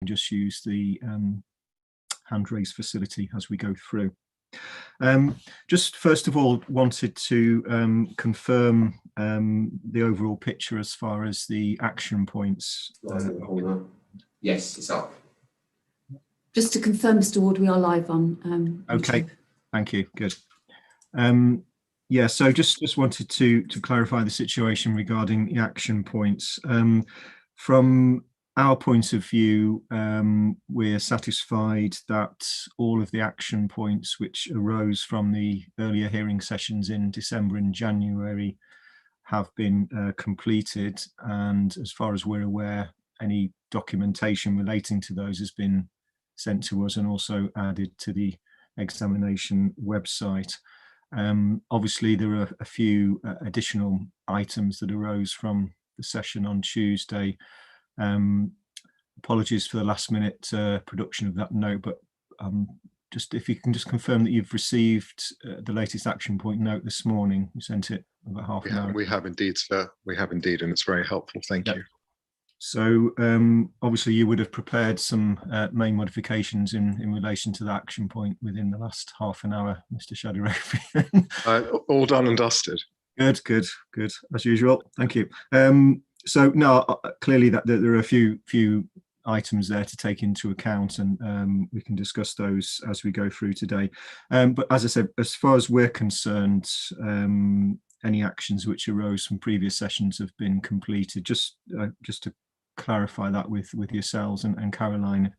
just use the hand raise facility as we go through. Just first of all, wanted to confirm the overall picture as far as the action points. Yes, it's up. Just to confirm, Mr. Ward, we are live on okay, YouTube. Thank you. Good. Yeah, so just wanted to clarify the situation regarding the action points. From our point of view, we're satisfied that all of the action points which arose from the earlier hearing sessions in December and January have been completed, and as far as we're aware, any documentation relating to those has been sent to us and also added to the examination website. Obviously, there are a few additional items that arose from the session on Tuesday. Apologies for the last minute production of that note, but just if you can just confirm that you've received the latest action point note this morning. You sent it about half an hour. We have indeed, sir. We have indeed, and it's very helpful. Thank you. So obviously you would have prepared some main modifications in relation to the action point within the last half an hour, Mr. Shadow. All done and dusted. Good, as usual. Thank you. So no, clearly that there are a few items there to take into account, and we can discuss those as we go through today. But as I said, as far as we're concerned, any actions which arose from previous sessions have been completed. Just to clarify that with yourselves and Caroline,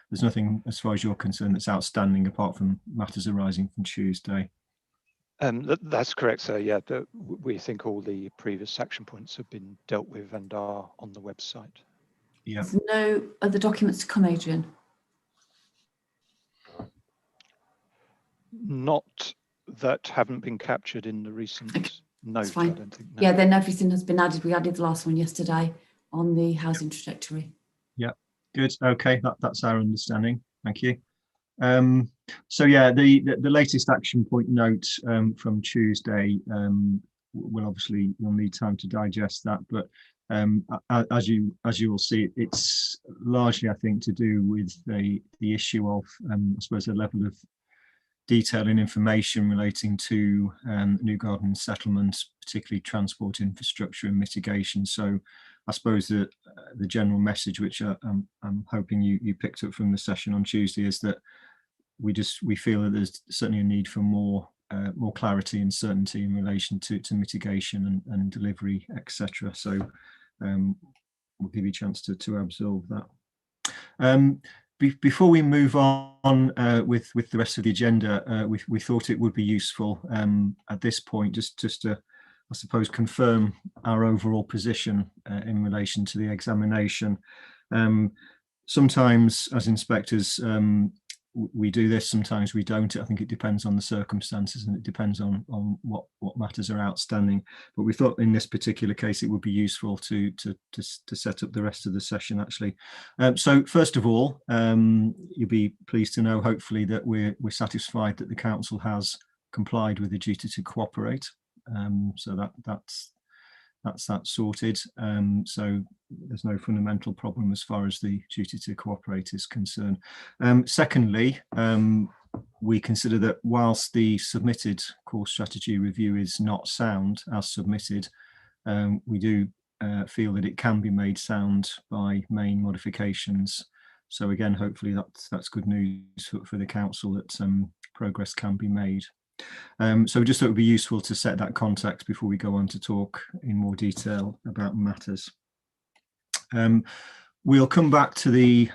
there's nothing as far as you're concerned that's outstanding apart from matters arising from Tuesday. That's correct, sir. Yeah, we think all the previous action points have been dealt with and are on the website. Yeah. There's no other documents to come, Adrian? Not that haven't been captured in the recent note, I don't think. No. Yeah, then everything has been added. We added the last one yesterday on the housing trajectory. Yeah, good. Okay, that's our understanding. Thank you. So yeah, the latest action point note from Tuesday, we'll need time to digest that, but as you will see, it's largely, I think, to do with the issue of I suppose a level of detail and information relating to new garden settlements, particularly transport infrastructure and mitigation. So I suppose that the general message, which I'm hoping you picked up from the session on Tuesday, is that we feel that there's certainly a need for more clarity and certainty in relation to mitigation and delivery, etc. So we'll give you a chance to absorb that. Before we move on with the rest of the agenda, we thought it would be useful at this point just to, I suppose, confirm our overall position in relation to the examination. Sometimes as inspectors, we do this, sometimes we don't. I think it depends on the circumstances and it depends on what matters are outstanding. But we thought in this particular case it would be useful to set up the rest of the session, actually. So first of all, you'll be pleased to know, hopefully, that we're satisfied that the council has complied with the duty to cooperate. So that's that sorted. So there's no fundamental problem as far as the duty to cooperate is concerned. Secondly, we consider that whilst the submitted core strategy review is not sound as submitted, we do feel that it can be made sound by main modifications. So again, hopefully that's good news for the council that progress can be made. So we just thought it would be useful to set that context before we go on to talk in more detail about matters. We'll come back to the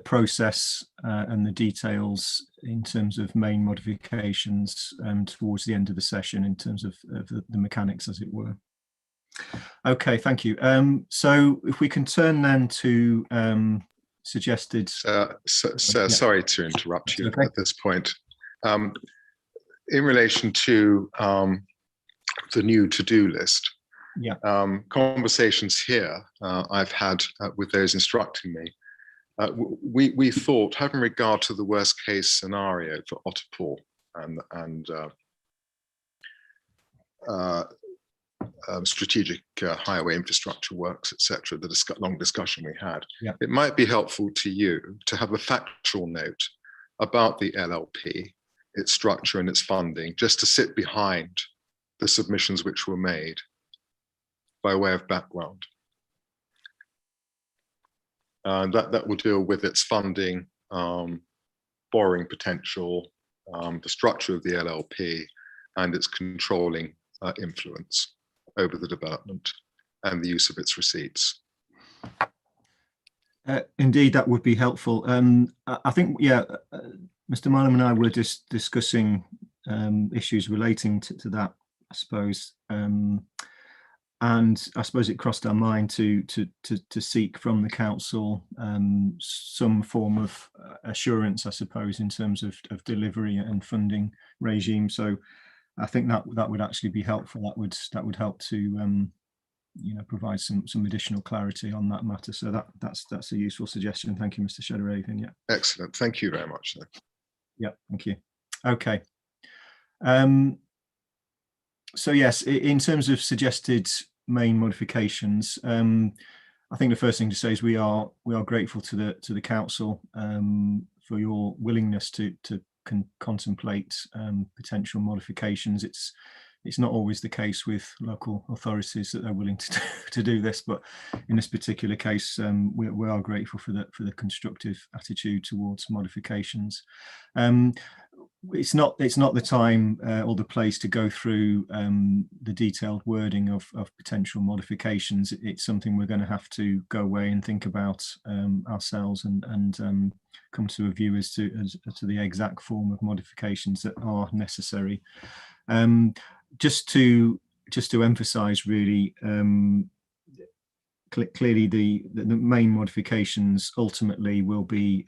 process and the details in terms of main modifications towards the end of the session in terms of the mechanics, as it were. Okay, thank you. So if we can turn then to suggested... Sir, yeah. Sorry to interrupt you Okay. at this point. In relation to the new to-do list, Yeah. Conversations here I've had with those instructing me, we thought, having regard to the worst case scenario for strategic highway infrastructure works, etc., the long discussion we had, yeah. it might be helpful to you to have a factual note about the LLP, its structure and its funding, just to sit behind the submissions which were made by way of background. That will deal with its funding, borrowing potential, the structure of the LLP, and its controlling influence over the development and the use of its receipts. Indeed, that would be helpful. I think, yeah, Mr. Marlam and I were just discussing issues relating to that, I suppose. And I suppose it crossed our mind to seek from the council some form of assurance, I suppose, in terms of delivery and funding regime. So I think that would actually be helpful. That would help to you know, provide some additional clarity on that matter. So that's a useful suggestion. Thank you, Mr. Shederavian. Yeah. Excellent. Thank you very much. Yeah. Thank you. Okay. So yes, in terms of suggested main modifications, I think the first thing to say is we are grateful to the council for your willingness to contemplate potential modifications. It's not always the case with local authorities that they're willing to do this, but in this particular case, we are grateful for the constructive attitude towards modifications. It's not the time or the place to go through the detailed wording of potential modifications. It's something we're going to have to go away and think about ourselves and come to a view as to the exact form of modifications that are necessary. Just to emphasise, really, clearly the main modifications ultimately will be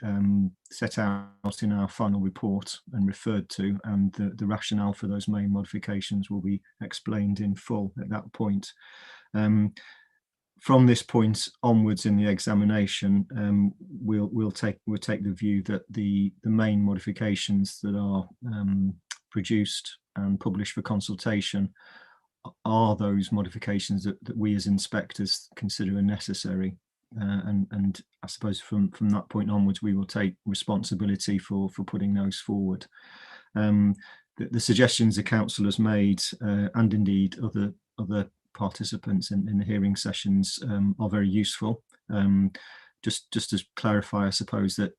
set out in our final report and referred to, and the rationale for those main modifications will be explained in full at that point. From this point onwards in the examination, we'll take the view that the main modifications that are produced and published for consultation are those modifications that we as inspectors consider are necessary, and I suppose from that point onwards we will take responsibility for putting those forward. The suggestions the council has made, and indeed other participants in the hearing sessions, are very useful. Just to clarify, I suppose that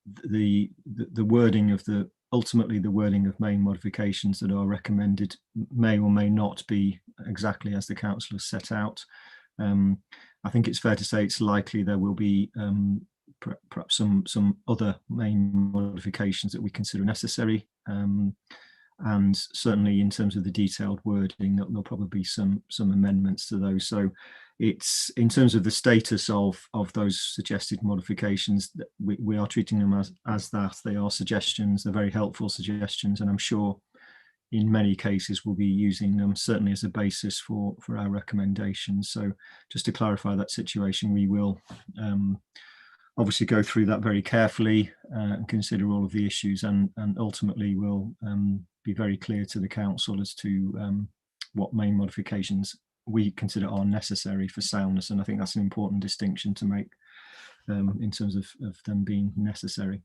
the wording of ultimately the wording of main modifications that are recommended may or may not be exactly as the council has set out. I think it's fair to say it's likely there will be perhaps some other main modifications that we consider necessary, and certainly in terms of the detailed wording, there'll probably be some amendments to those. So it's in terms of the status of those suggested modifications, that we are treating them as that. They are suggestions, they're very helpful suggestions, and I'm sure in many cases we'll be using them certainly as a basis for our recommendations. So just to clarify that situation, we will obviously go through that very carefully and consider all of the issues, and ultimately we'll be very clear to the council as to what main modifications we consider are necessary for soundness. And I think that's an important distinction to make in terms of them being necessary.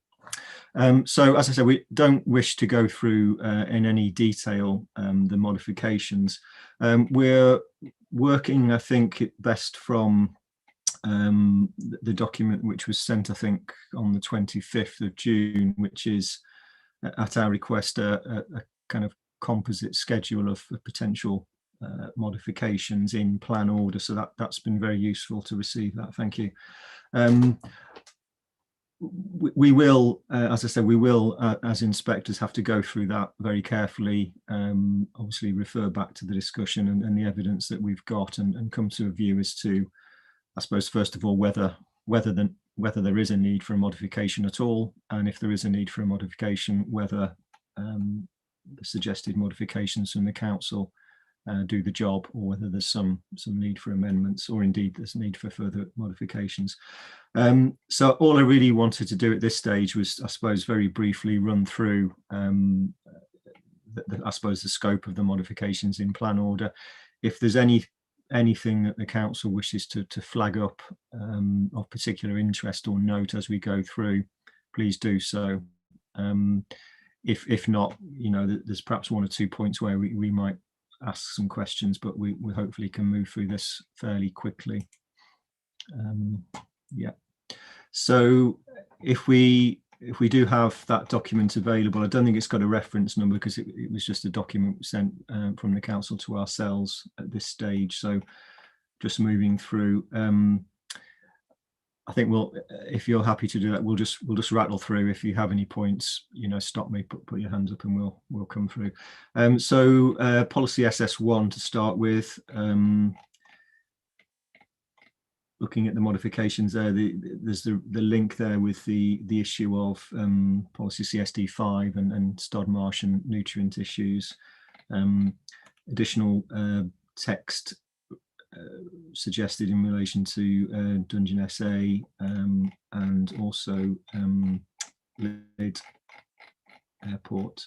So as I said, we don't wish to go through in any detail the modifications. We're working, I think, best from the document which was sent, I think, on the 25th of June, which is at our request a kind of composite schedule of potential modifications in plan order. So that's been very useful to receive that. Thank you. We will, as I said, we will, as inspectors, have to go through that very carefully, obviously refer back to the discussion and the evidence that we've got, and come to a view as to, I suppose, first of all, whether there is a need for a modification at all, and if there is a need for a modification, whether the suggested modifications from the council do the job, or whether there's some need for amendments, or indeed there's need for further modifications. So all I really wanted to do at this stage was, I suppose, very briefly run through I suppose the scope of the modifications in plan order. if there's anything that the council wishes to flag up of particular interest or note as we go through, please do so. If not, you know, there's perhaps 1 or 2 points where we might ask some questions, but we hopefully can move through this fairly quickly. Yeah. So if we do have that document available, I don't think it's got a reference number because it was just a document sent from the council to ourselves at this stage. So just moving through, I think if you're happy to do that, we'll just rattle through. If you have any points, you know, stop me, put your hands up, and we'll come through. So policy SS1 to start with. Looking at the modifications there, there's the link there with the issue of policy CSD5 and Stodmarsh and nutrient issues. Additional text suggested in relation to Dungeon SA and also Lead Airport.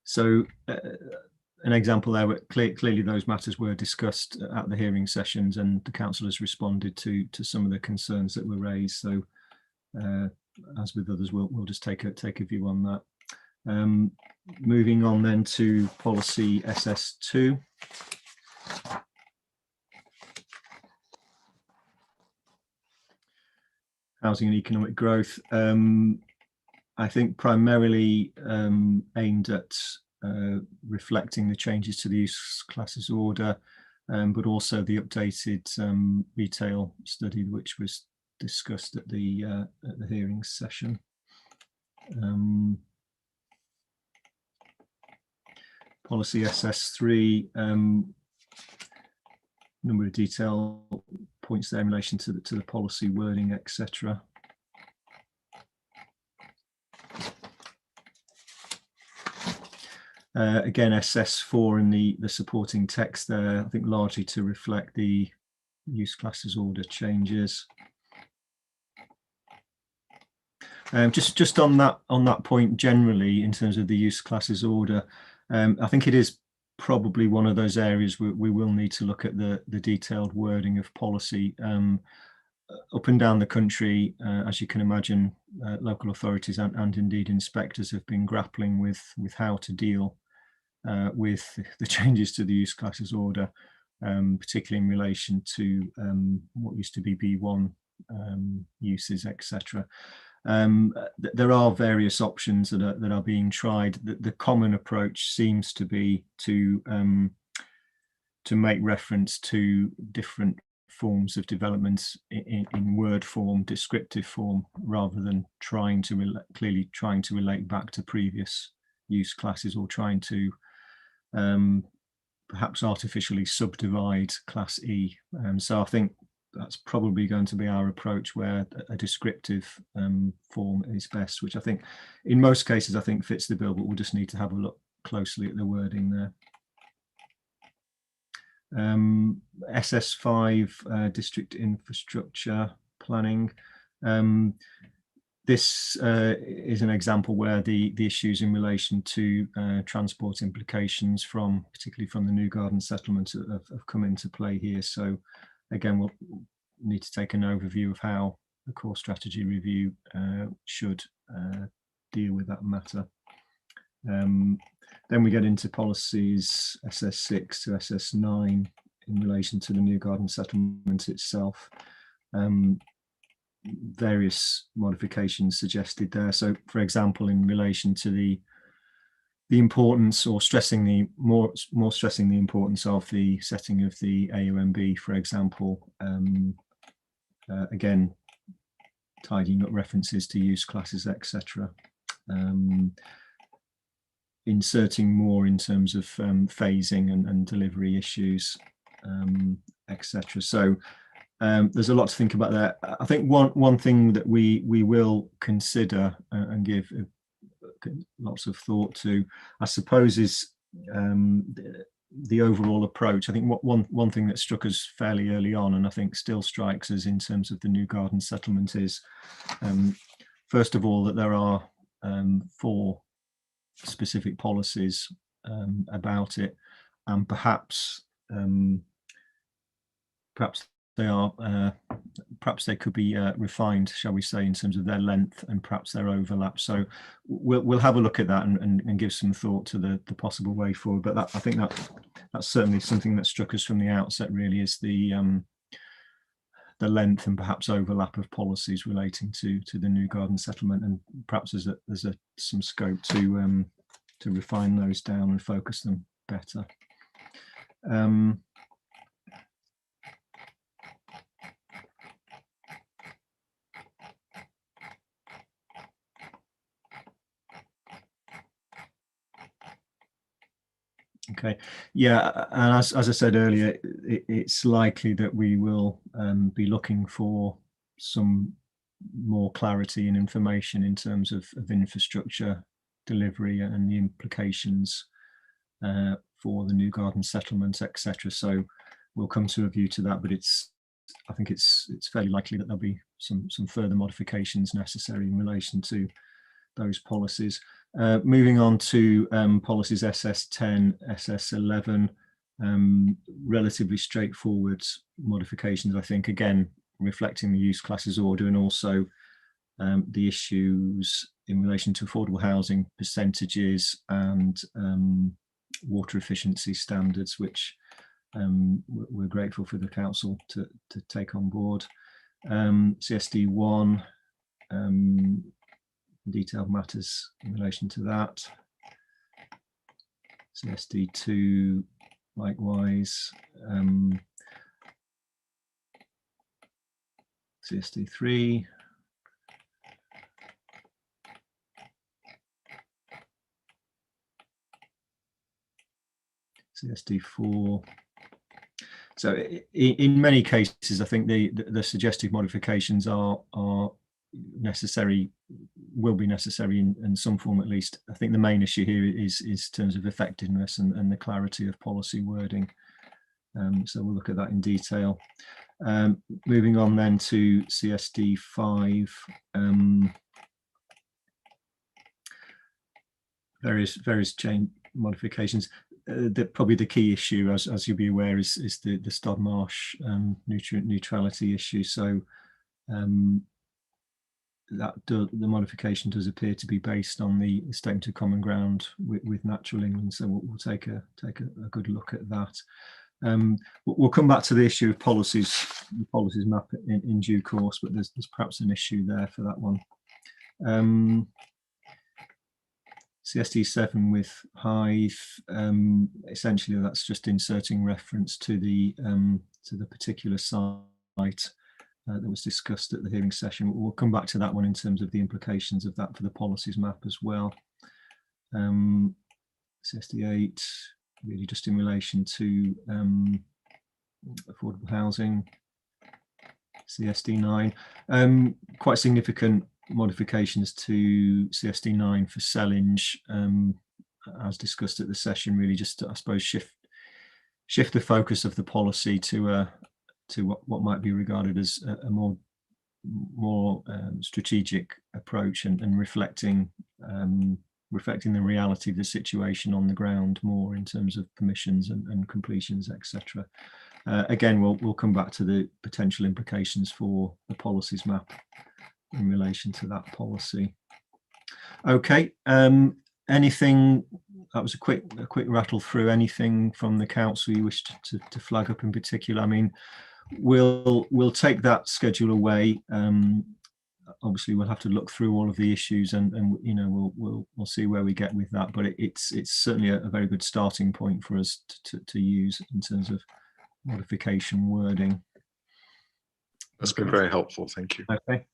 So an example there, clearly those matters were discussed at the hearing sessions, and the council has responded to some of the concerns that were raised. So as with others, we'll just take a view on that. Moving on then to policy SS2. Housing and economic growth. I think primarily aimed at reflecting the changes to the use classes order, but also the updated retail study which was discussed at the hearing session. Policy SS3, number of detail points there in relation to the policy wording, etc. Again, SS4 in the supporting text there, I think largely to reflect the use classes order changes. Just on that point generally, in terms of the use classes order, I think it is probably one of those areas where we will need to look at the detailed wording of policy. Up and down the country, as you can imagine, local authorities and indeed inspectors have been grappling with how to deal with the changes to the use classes order, particularly in relation to what used to be B1 uses, etc. There are various options that are being tried. The common approach seems to be to make reference to different forms of development in word form, descriptive form, rather than clearly trying to relate back to previous use classes, or trying to perhaps artificially subdivide class E. So I think that's probably going to be our approach, where a descriptive form is best, which I think in most cases I think fits the bill, but we'll just need to have a look closely at the wording there. SS5, district infrastructure planning. This is an example where the issues in relation to transport implications particularly from the New Garden settlement have come into play here. So again, we'll need to take an overview of how the core strategy review should deal with that matter. Then we get into policies SS6 to SS9 in relation to the New Garden settlement itself. Various modifications suggested there. So, for example, in relation to the importance, or more stressing the importance of the setting of the AOMB, for example, again, tidying up references to use classes, etc. Inserting more in terms of phasing and delivery issues, etc. So there's a lot to think about there. I think one thing that we will consider and give lots of thought to, I suppose, is the overall approach. I think one thing that struck us fairly early on, and I think still strikes us in terms of the New Garden settlement, is first of all that there are for specific policies about it, and perhaps perhaps they could be refined, shall we say, in terms of their length and perhaps their overlap. So we'll have a look at that and give some thought to the possible way forward. But I think that's certainly something that struck us from the outset, really, is the length and perhaps overlap of policies relating to the new garden settlement, and perhaps there's some scope to refine those down and focus them better. Okay, yeah, and as I said earlier, it's likely that we will be looking for some more clarity and information in terms of infrastructure delivery and the implications for the new garden settlement, etc. So we'll come to a view to that, but I think it's fairly likely that there'll be some further modifications necessary in relation to those policies. Moving on to policies SS10, SS11, relatively straightforward modifications, I think, again, reflecting the use classes order, and also the issues in relation to affordable housing percentages and water efficiency standards, which we're grateful for the council to take on board. CSD1, detailed matters in relation to that. CSD2, likewise. CSD3. CSD4. So in many cases, I think the suggested modifications are necessary, will be necessary in some form at least. I think the main issue here is in terms of effectiveness and the clarity of policy wording. So we'll look at that in detail. Moving on then to CSD5. Various change modifications. Probably the key issue, as you'll be aware, is the Stod Marsh nutrient neutrality issue. So the modification does appear to be based on the statement of common ground with Natural England. So we'll take a good look at that. We'll come back to the issue of policies, the policies map in due course, but there's perhaps an issue there for that one. CSD7 with Hive, essentially that's just inserting reference to the particular site that was discussed at the hearing session. We'll come back to that one in terms of the implications of that for the policies map as well. CSD8, really just in relation to affordable housing. CSD9, quite significant modifications to CSD9 for Sellinge, as discussed at the session, really just to, I suppose, shift the focus of the policy to what might be regarded as a more strategic approach and reflecting the reality of the situation on the ground more in terms of permissions and completions, etc. Again, we'll come back to the potential implications for the policies map in relation to that policy. Okay, anything, that was a quick rattle through. Anything from the council you wish to flag up in particular? I mean, we'll take that schedule away. Obviously we'll have to look through all of the issues and you know, we'll see where we get with that, but it's certainly a very good starting point for us to use in terms of modification wording. That's been very helpful, thank you. Okay.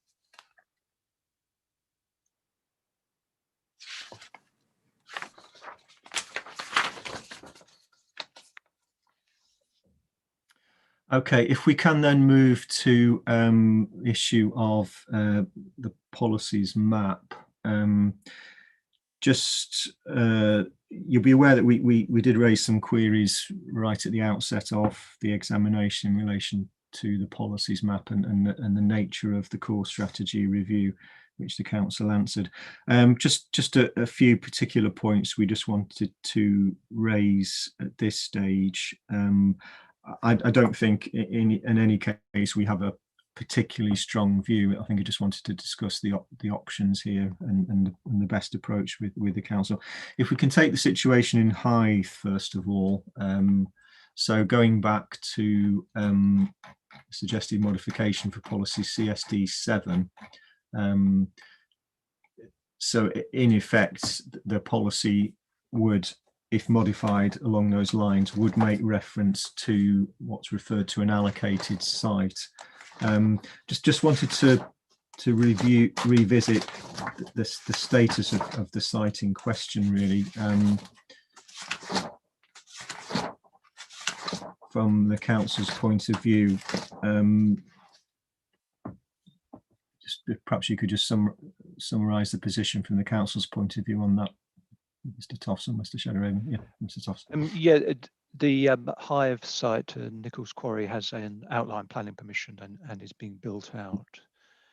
Okay, if we can then move to issue of the policies map. You'll be aware that we did raise some queries right at the outset of the examination in relation to the policies map and the nature of the core strategy review. which the council answered. Just a few particular points we just wanted to raise at this stage. I don't think in any case we have a particularly strong view. I think I just wanted to discuss the options here and the best approach with the council. If we can take the situation in Hythe first of all. So going back to suggested modification for policy CSD 7. So in effect, the policy would, if modified along those lines, would make reference to what's referred to an allocated site. Just wanted to revisit the status of the site in question, really. From the council's point of view, perhaps you could just summarise the position from the council's point of view on that, Mr. Tofson, Mr. Shadowraven. Yeah, Mr. Tofson. The Hythe site, Nichols Quarry, has an outline planning permission and is being built out.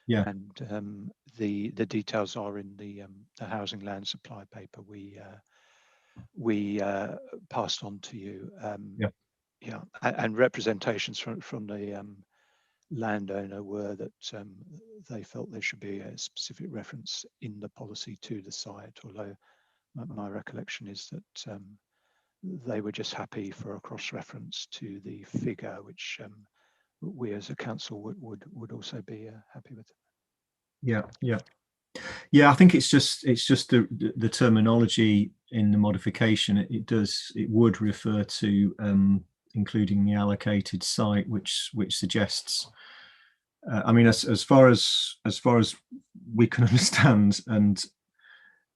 Yeah. And the details are in the housing land supply paper we passed on to you. Yeah, and representations from the landowner were that they felt there should be a specific reference in the policy to the site, although my recollection is that they were just happy for a cross-reference to the figure, which we as a council would also be happy with. Yeah, I think it's just the terminology in the modification. It would refer to including the allocated site, which suggests, I mean, as far as we can understand, and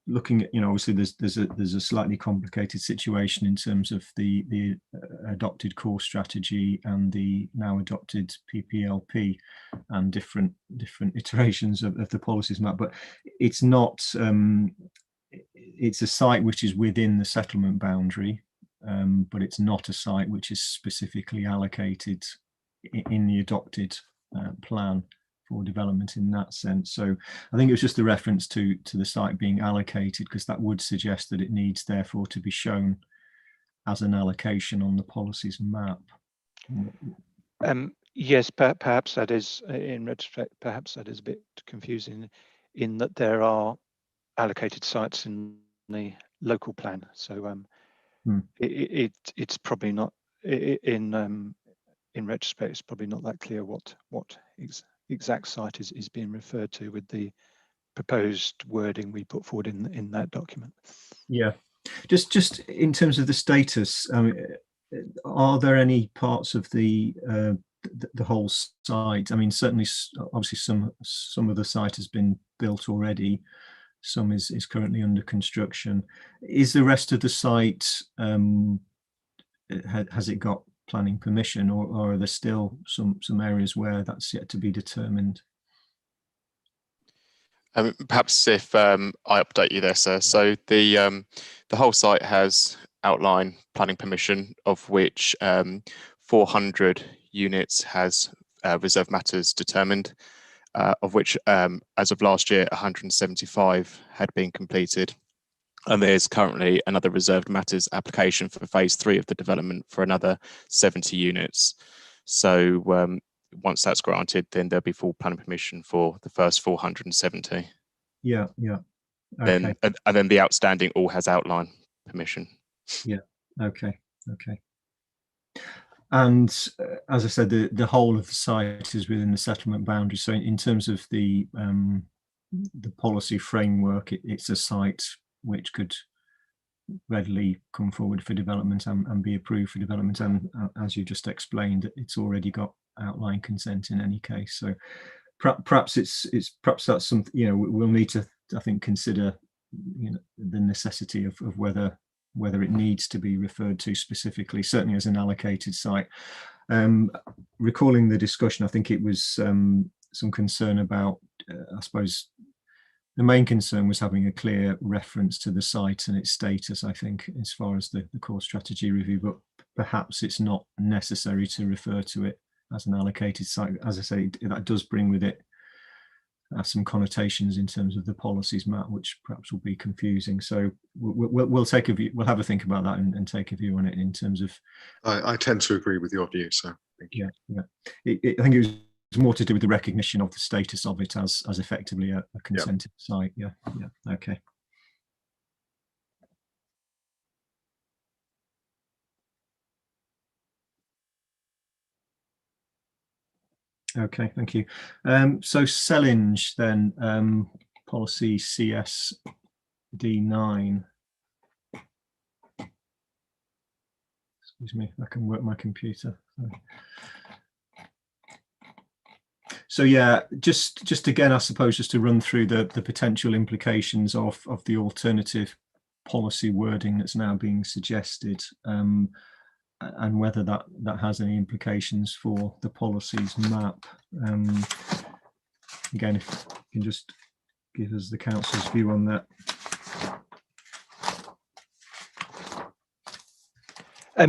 looking at, obviously there's a slightly complicated situation in terms of the adopted core strategy and the now adopted PPLP and different iterations of the policies map, but it's not, it's a site which is within the settlement boundary, but it's not a site which is specifically allocated in the adopted plan for development in that sense. So I think it was just a reference to the site being allocated, because that would suggest that it needs therefore to be shown as an allocation on the policies map. Yes, perhaps that is, in retrospect, perhaps that is a bit confusing in that there are allocated sites in the local plan. So it's probably not, in retrospect, it's probably not that clear what exact site is being referred to with the proposed wording we put forward in that document. Yeah, just in terms of the status, are there any parts of the whole site? I mean, certainly, obviously, some of the site has been built already. Some is currently under construction. Is the rest of the site, has it got planning permission, or are there still some areas where that's yet to be determined? Perhaps if I update you there, sir. So the whole site has outline planning permission, of which 400 units has reserved matters determined, of which as of last year 175 had been completed. And there's currently another reserved matters application for phase 3 of the development for another 70 units. So once that's granted, then there'll be full planning permission for the first 470. Yeah. Okay. And then the outstanding all has outline permission. Yeah. Okay. And as I said, the whole of the site is within the settlement boundary. So in terms of the policy framework, it's a site which could readily come forward for development and be approved for development. And as you just explained, it's already got outline consent in any case. So perhaps perhaps that's something, we'll need to, I think, consider the necessity of whether it needs to be referred to specifically, certainly as an allocated site. Recalling the discussion, I think it was some concern about, I suppose, the main concern was having a clear reference to the site and its status, I think, as far as the core strategy review, but perhaps it's not necessary to refer to it as an allocated site. As I say, that does bring with it has some connotations in terms of the policies map, which perhaps will be confusing. So we'll take a view. We'll have a think about that and take a view on it in terms of. I tend to agree with your view. So thank you. Yeah. I think it was more to do with the recognition of the status of it as effectively a consented site. Yeah. Okay. Okay, thank you. So Sellinge then, policy CSD9. Excuse me, I can work my computer. So yeah, just again, I suppose, just to run through the potential implications of the alternative policy wording that's now being suggested, and whether that has any implications for the policies map. Again, if you can just give us the council's view on that.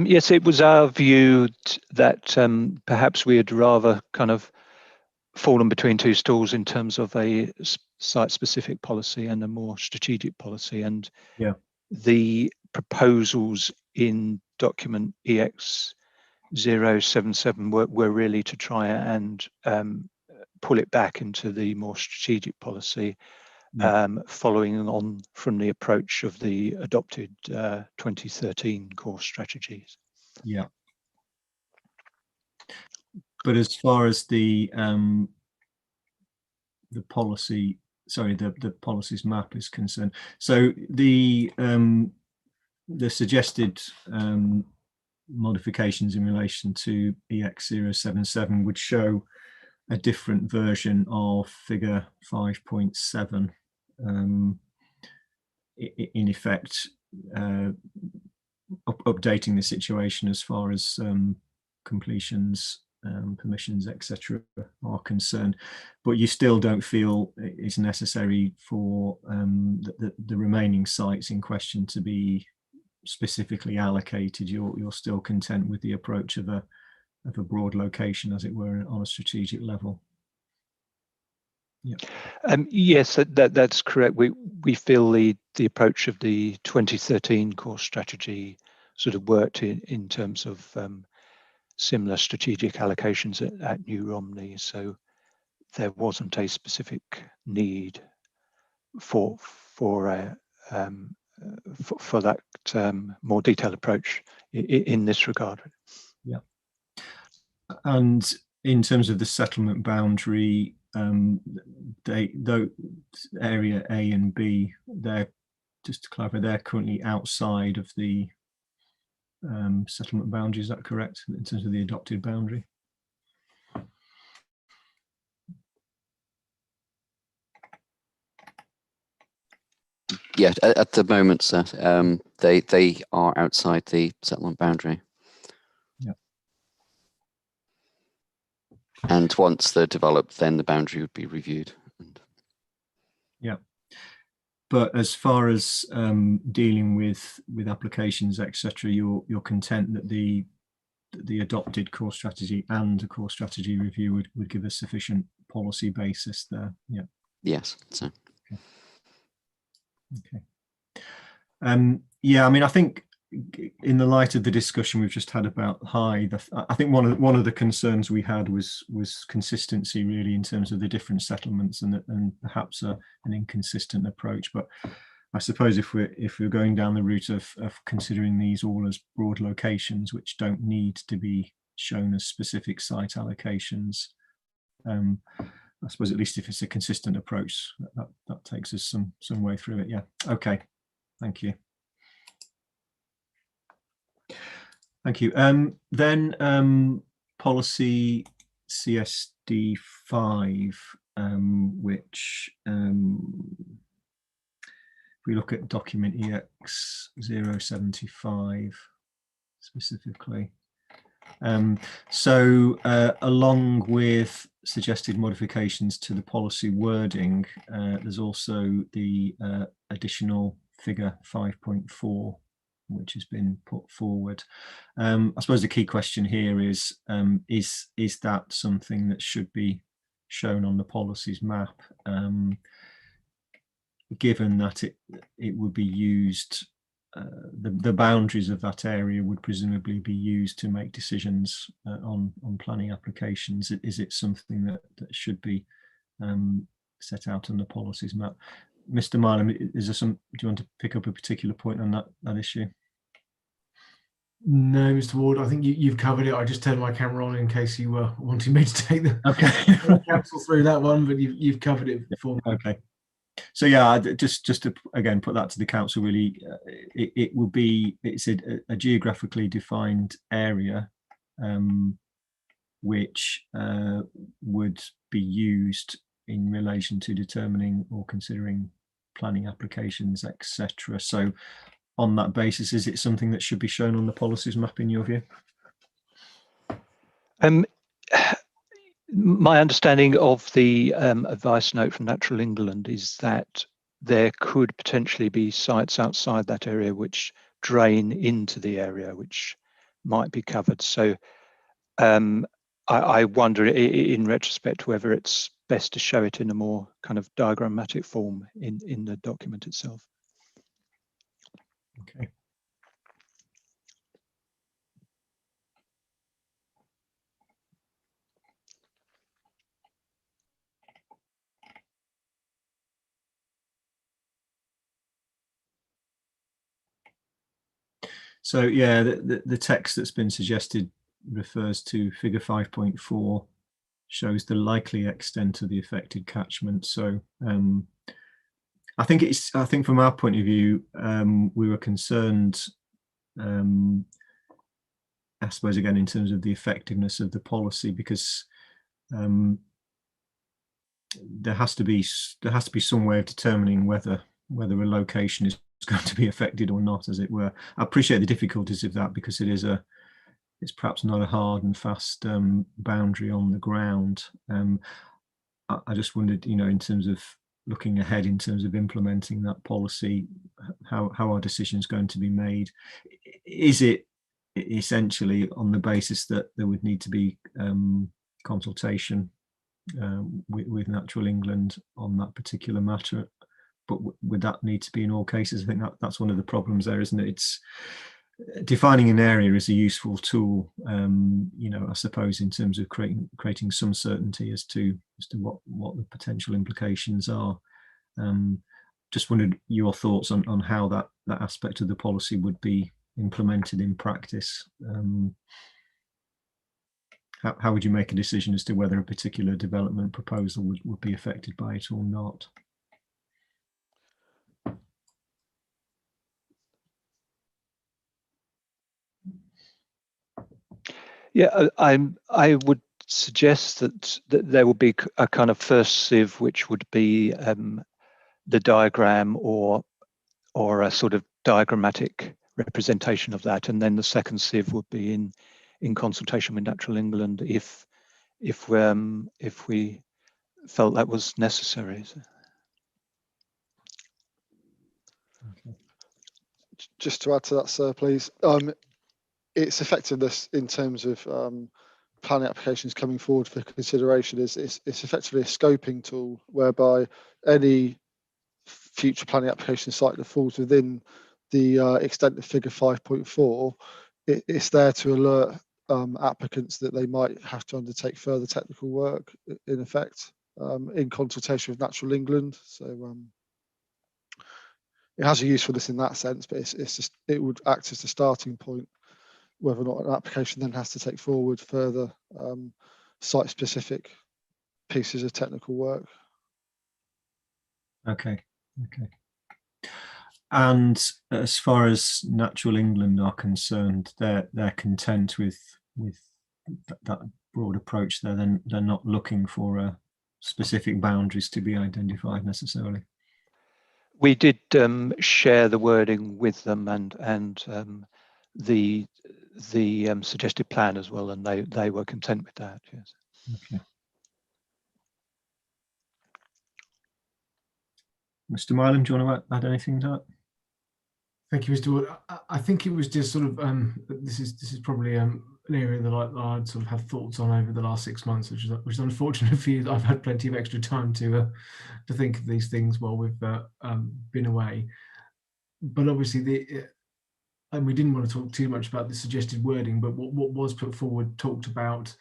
Yes, it was our view that perhaps we had rather kind of fallen between two stools in terms of a site-specific policy and a more strategic policy, and the proposals in document EX077 were really to try and pull it back into the more strategic policy, following on from the approach of the adopted 2013 core strategies. Yeah. But as far as the policy, sorry, the policies map is concerned, so the suggested modifications in relation to EX077 would show a different version of figure 5.7, in effect updating the situation as far as completions, permissions, etc. are concerned, but you still don't feel it's necessary for the remaining sites in question to be specifically allocated. You're still content with the approach of a broad location, as it were, on a strategic level. Yeah. Yes, that's correct. We feel the approach of the 2013 core strategy sort of worked in terms of similar strategic allocations at New Romney, so there wasn't a specific need for that more detailed approach in this regard. Yeah. And in terms of the settlement boundary, though area A and B, they're, just to clarify, they're currently outside of the settlement boundary. Is that correct in terms of the adopted boundary? Yeah, at the moment, sir, they are outside the settlement boundary. Yeah. And once they're developed, then the boundary would be reviewed. Yeah. But as far as dealing with applications, etc., you're content that the adopted core strategy and a core strategy review would give a sufficient policy basis there. Yeah. Yes. So. Okay. Yeah, I mean, I think in the light of the discussion we've just had about Hythe, I think one of the concerns we had was consistency, really, in terms of the different settlements and perhaps an inconsistent approach. But I suppose if we're going down the route of considering these all as broad locations which don't need to be shown as specific site allocations, I suppose at least if it's a consistent approach, that takes us some way through it. Yeah. Okay. Thank you. Thank you. Then policy CSD5, which if we look at document EX075 specifically. So along with suggested modifications to the policy wording, there's also the additional figure 5.4, which has been put forward. I suppose the key question here is that something that should be shown on the policies map, given that it would be used, the boundaries of that area would presumably be used to make decisions on planning applications. Is it something that should be set out on the policies map? Mr. Milam, is there do you want to pick up a particular point on that issue? No, Mr. Ward, I think you've covered it. I just turned my camera on in case you were wanting me to take the council through that one, but you've covered it for me. Okay. So yeah, just to again put that to the council, really, it will be, it's a geographically defined area which would be used in relation to determining or considering planning applications, etc. So on that basis, is it something that should be shown on the policies map in your view? My understanding of the advice note from Natural England is that there could potentially be sites outside that area which drain into the area which might be covered. So I wonder in retrospect whether it's best to show it in a more kind of diagrammatic form in the document itself. Okay. So yeah, the text that's been suggested refers to figure 5.4, shows the likely extent of the affected catchment. So I think from our point of view, we were concerned, I suppose, again, in terms of the effectiveness of the policy, because there has to be some way of determining whether a location is going to be affected or not, as it were. I appreciate the difficulties of that, because it's perhaps not a hard and fast boundary on the ground. I just wondered, in terms of looking ahead, in terms of implementing that policy, how are decisions going to be made? Is it essentially on the basis that there would need to be consultation with Natural England on that particular matter? But would that need to be in all cases? I think that's one of the problems there, isn't it? It's defining an area is a useful tool, I suppose, in terms of creating some certainty as to what the potential implications are. Just wondered your thoughts on how that aspect of the policy would be implemented in practice. How would you make a decision as to whether a particular development proposal would be affected by it or not? Yeah, I would suggest that there would be a kind of first sieve, which would be the diagram or a sort of diagrammatic representation of that, and then the second sieve would be in consultation with Natural England if we felt that was necessary. Okay. Just to add to that, sir, please. Its effectiveness in terms of planning applications coming forward for consideration is it's effectively a scoping tool whereby any future planning application site that falls within the extent of figure 5.4, it's there to alert applicants that they might have to undertake further technical work, in effect, in consultation with Natural England. So it has a usefulness in that sense, but it would act as the starting point, whether or not an application then has to take forward further site-specific pieces of technical work. Okay. And as far as Natural England are concerned, they're content with that broad approach. They're not looking for specific boundaries to be identified necessarily. We did share the wording with them and the suggested plan as well, and they were content with that. Yes. Okay. Mr. Milam, do you want to add anything to that? Thank you, Mr. Wood. I think it was just sort of this is probably an area that I'd sort of had thoughts on over the last 6 months, which is unfortunate for you. I've had plenty of extra time to think of these things while we've been away. But obviously, and we didn't want to talk too much about the suggested wording, but what was put forward talked about.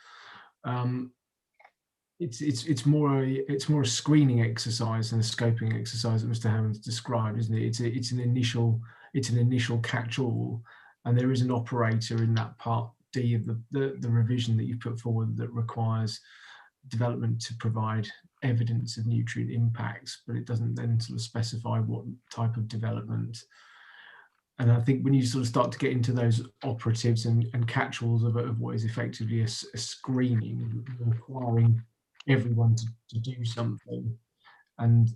It's more a screening exercise than a scoping exercise that Mr. Hammond's described, isn't it? It's an initial catch-all, and there is an operator in that part D of the revision that you've put forward that requires development to provide evidence of nutrient impacts, but it doesn't then sort of specify what type of development. And I think when you sort of start to get into those operatives and catch-alls of what is effectively a screening, requiring everyone to do something, and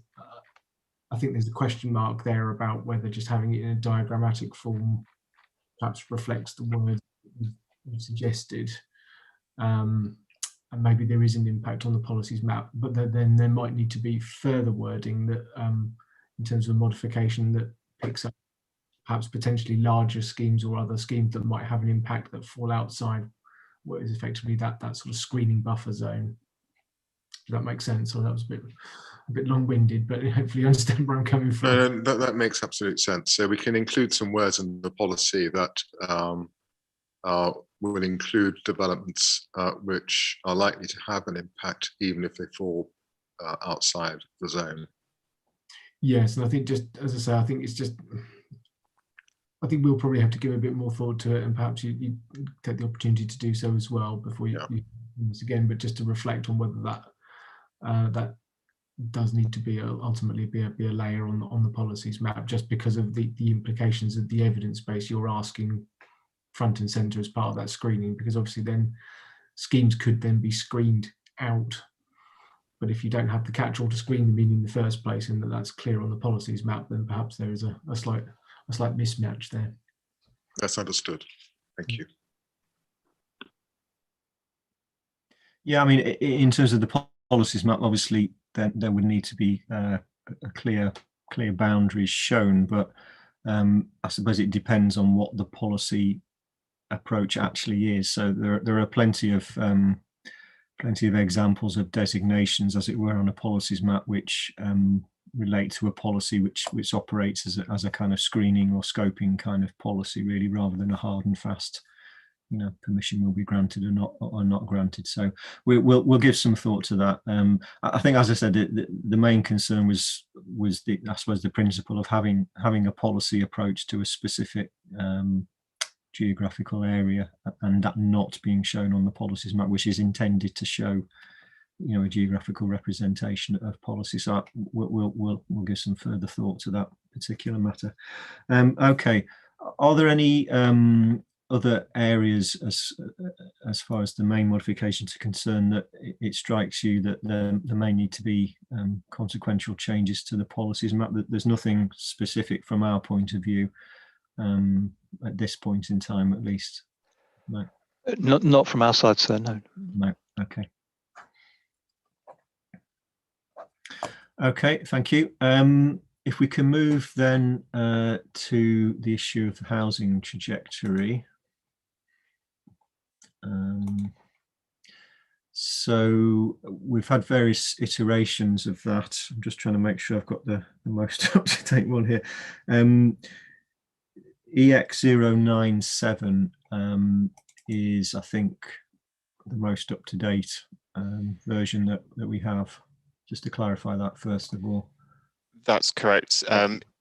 I think there's a question mark there about whether just having it in a diagrammatic form perhaps reflects the word we've suggested. And maybe there is an impact on the policies map, but then there might need to be further wording that in terms of modification that picks up perhaps potentially larger schemes or other schemes that might have an impact that fall outside what is effectively that sort of screening buffer zone. Does that make sense? Or that was a bit long-winded, but hopefully you understand where I'm coming from. That makes absolute sense. So we can include some words in the policy that will include developments which are likely to have an impact, even if they fall outside the zone. Yes, and I think, just as I say, I think we'll probably have to give a bit more thought to it, and perhaps you take the opportunity to do so as well before you do this again, but just to reflect on whether that does need to be ultimately be a layer on the policies map, just because of the implications of the evidence base you're asking front and center as part of that screening, because obviously then schemes could then be screened out. But if you don't have the catch-all to screen them in the first place, and that's clear on the policies map, then perhaps there is a slight mismatch there. That's understood. Thank you. Yeah, I mean, in terms of the policies map, obviously there would need to be a clear boundaries shown, but I suppose it depends on what the policy approach actually is. So there are plenty of examples of designations, as it were, on a policies map which relate to a policy which operates as a kind of screening or scoping kind of policy, really, rather than a hard and fast, permission will be granted or not granted. So we'll give some thought to that. I think, as I said, the main concern was I suppose the principle of having a policy approach to a specific geographical area, and that not being shown on the policies map, which is intended to show a geographical representation of policy. So we'll give some further thought to that particular matter. Okay, are there any other areas as far as the main modifications are concerned that it strikes you that there may need to be consequential changes to the policies map? That there's nothing specific from our point of view at this point in time, at least? No. Not from our side, sir. No. No. Okay. Okay, thank you. If we can move then to the issue of the housing trajectory. So we've had various iterations of that. I'm just trying to make sure I've got the most up-to-date one here. EX097 is, I think, the most up-to-date version that we have. Just to clarify that first of all. That's correct.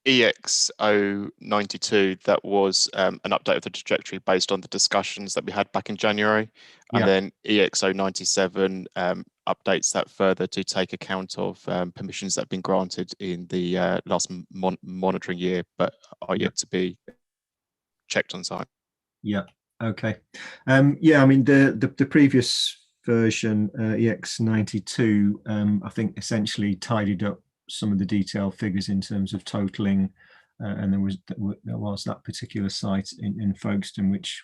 EX092, that was an update of the trajectory based on the discussions that we had back in January. And then EX097 updates that further to take account of permissions that have been granted in the last monitoring year, but are yet to be checked on site. Yeah, okay. Yeah, I mean, the previous version, EX92, I think essentially tidied up some of the detailed figures in terms of totaling, and there was that particular site in Folkestone, which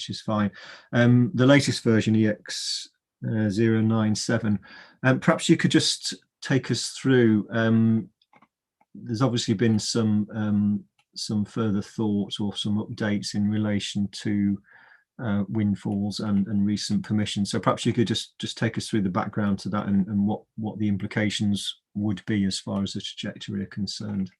is fine. The latest version, EX097, perhaps you could just take us through. There's obviously been some further thoughts or some updates in relation to windfalls and recent permission. So perhaps you could just take us through the background to that and what the implications would be as far as the trajectory are concerned.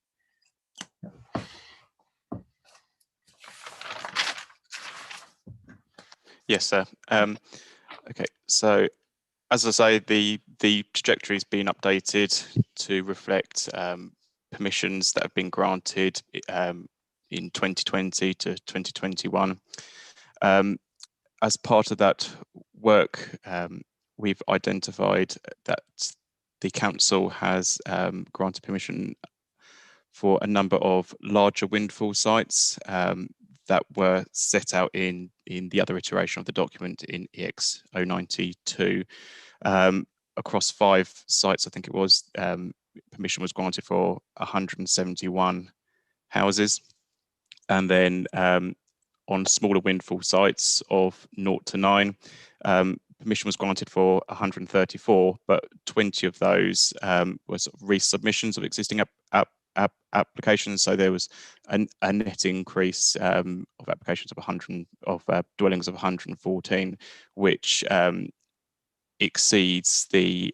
Yes, sir. Okay, so as I say, the trajectory has been updated to reflect permissions that have been granted in 2020 to 2021. As part of that work, we've identified that the council has granted permission for a number of larger windfall sites that were set out in the other iteration of the document in EX 092. Across 5 sites, I think it was, permission was granted for 171 houses. And then on smaller windfall sites of 0 to 9, permission was granted for 134, but 20 of those were sort of resubmissions of existing applications. So there was a net increase of applications of dwellings of 114, which exceeds the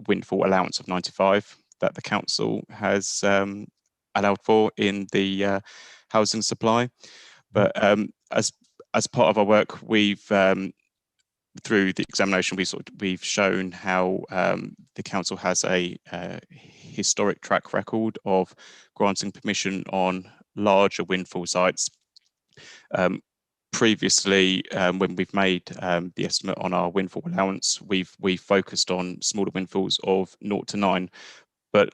windfall allowance of 95 that the council has allowed for in the housing supply. But as part of our work, we've through the examination, we've shown how the council has a historic track record of granting permission on larger windfall sites. Previously, when we've made the estimate on our windfall allowance, we've focused on smaller windfalls of 0 to 9. But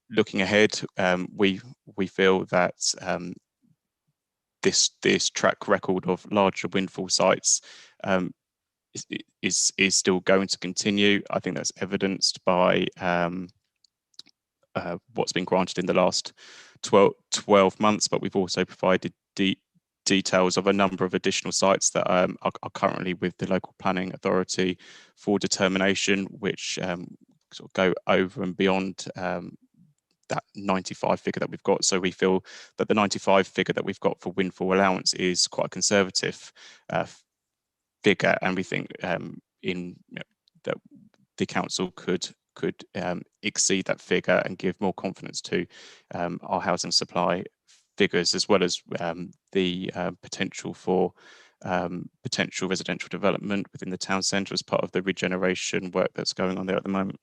looking ahead, we feel that this track record of larger windfall sites is still going to continue. I think that's evidenced by what's been granted in the last 12 months, but we've also provided details of a number of additional sites that are currently with the local planning authority for determination, which sort of go over and beyond that 95 figure that we've got. So we feel that the 95 figure that we've got for windfall allowance is quite a conservative figure, and we think that the council could exceed that figure and give more confidence to our housing supply figures, as well as the potential for potential residential development within the town centre as part of the regeneration work that's going on there at the moment.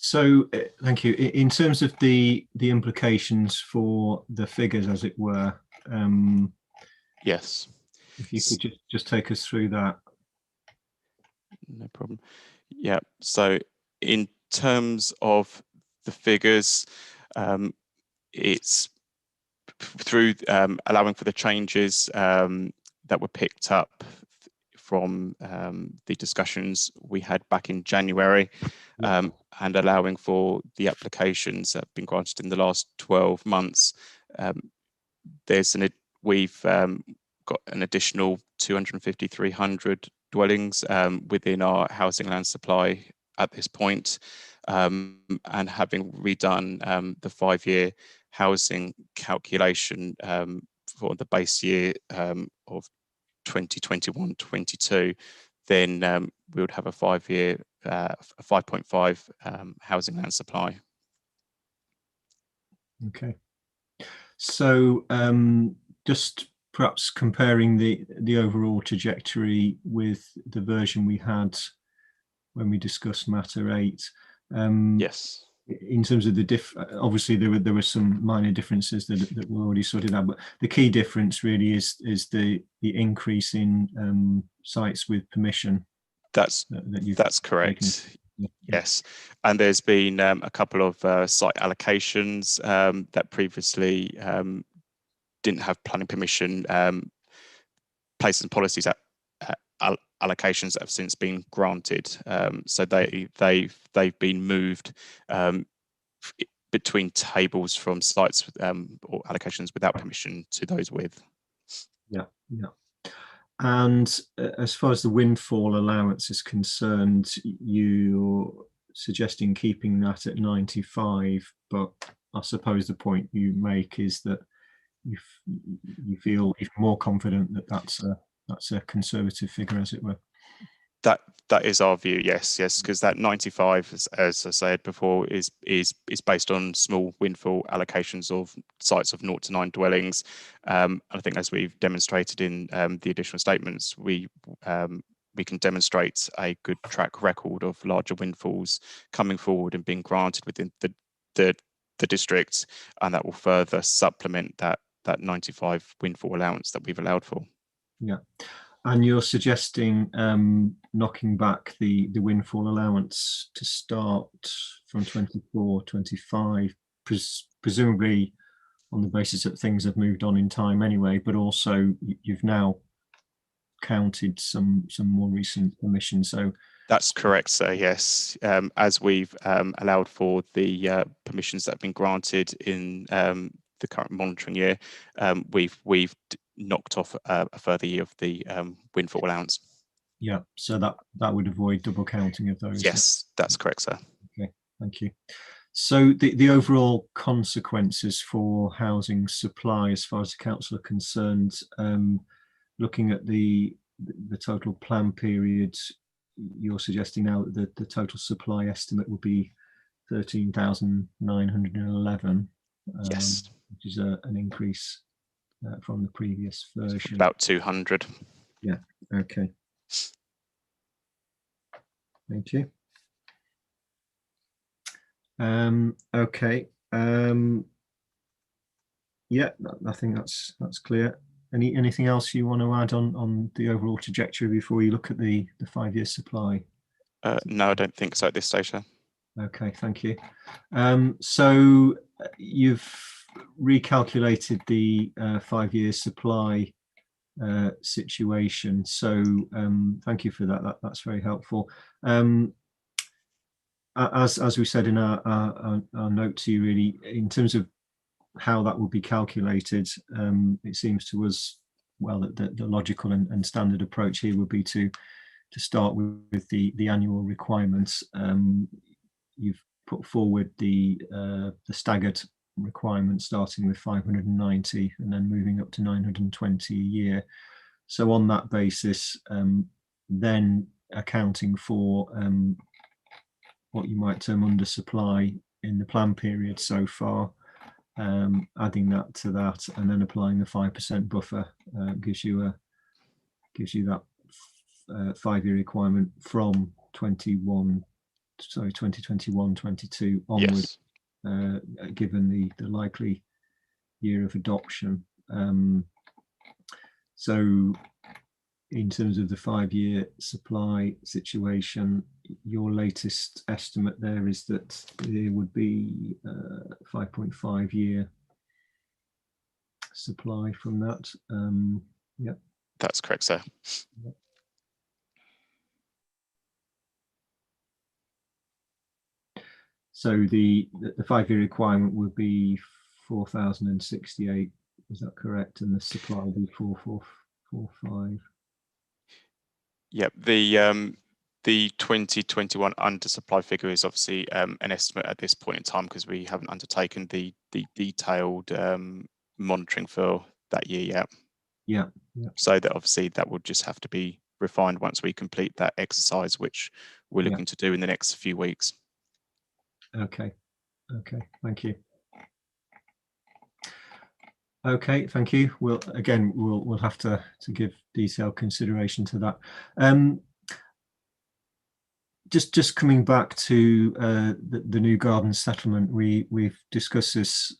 So thank you. In terms of the implications for the figures, as it were, yes, if you could just take us through that. No problem. Yeah, so in terms of the figures, it's through allowing for the changes that were picked up from the discussions we had back in January, and allowing for the applications that have been granted in the last 12 months. We've got an additional 250-300 dwellings within our housing land supply at this point, and having redone the 5-year housing calculation for the base year of 2021-22, then we would have a 5-year 5.5 housing land supply. Okay, so just perhaps comparing the overall trajectory with the version we had when we discussed matter 8. Yes. In terms of the obviously there were some minor differences that were already sorted out, but the key difference really is the increase in sites with permission. That's correct. Yeah. Yes, and there's been a couple of site allocations that previously didn't have planning permission, places and policies allocations that have since been granted. So they've been moved between tables from sites or allocations without permission to those with. Yeah. And as far as the windfall allowance is concerned, you're suggesting keeping that at 95, but I suppose the point you make is that you feel even more confident that that's a conservative figure, as it were. That is our view, yes, because that 95, as I said before, is based on small windfall allocations of sites of 0 to 9 dwellings. I think, as we've demonstrated in the additional statements, we can demonstrate a good track record of larger windfalls coming forward and being granted within the district, and that will further supplement that 95 windfall allowance that we've allowed for. Yeah. And you're suggesting knocking back the windfall allowance to start from 24, 25, presumably on the basis that things have moved on in time anyway, but also you've now counted some more recent emissions. So that's correct, sir. Yes, as we've allowed for the permissions that have been granted in the current monitoring year, we've knocked off a further year of the windfall allowance. Yeah, so that would avoid double counting of those. Yes, that's correct, sir. Okay, thank you. So the overall consequences for housing supply, as far as the council are concerned, looking at the total plan period, you're suggesting now that the total supply estimate would be 13,911. Yes, which is an increase from the previous version. About 200. Yeah. Okay. Thank you. Okay. Yeah, I think that's clear. Anything else you want to add on the overall trajectory before you look at the 5-year supply? No, I don't think so at this stage, sir. Okay, thank you. So you've recalculated the 5-year supply situation. So thank you for that. That's very helpful. As we said in our note to you, really, in terms of how that will be calculated, it seems to us, well, that the logical and standard approach here would be to start with the annual requirements. You've put forward the staggered requirement, starting with 590 and then moving up to 920 a year. So on that basis, then accounting for what you might term undersupply in the plan period so far, adding that to that, and then applying the 5% buffer gives you that 5-year requirement from 2021-22 onward. Yes. Given the likely year of adoption. So in terms of the 5-year supply situation, your latest estimate there is that there would be 5.5 year supply from that. Yeah. That's correct, sir. Yep. So the 5-year requirement would be 4,068. Is that correct? And the supply would be 4,445. Yep. The 2021 undersupply figure is obviously an estimate at this point in time, because we haven't undertaken the detailed monitoring for that year yet. Yeah. So that obviously that would just have to be refined once we complete that exercise, which we're looking to do in the next few weeks. Okay, thank you. Okay, thank you. We'll have to give detailed consideration to that. Just coming back to the new garden settlement, we've discussed this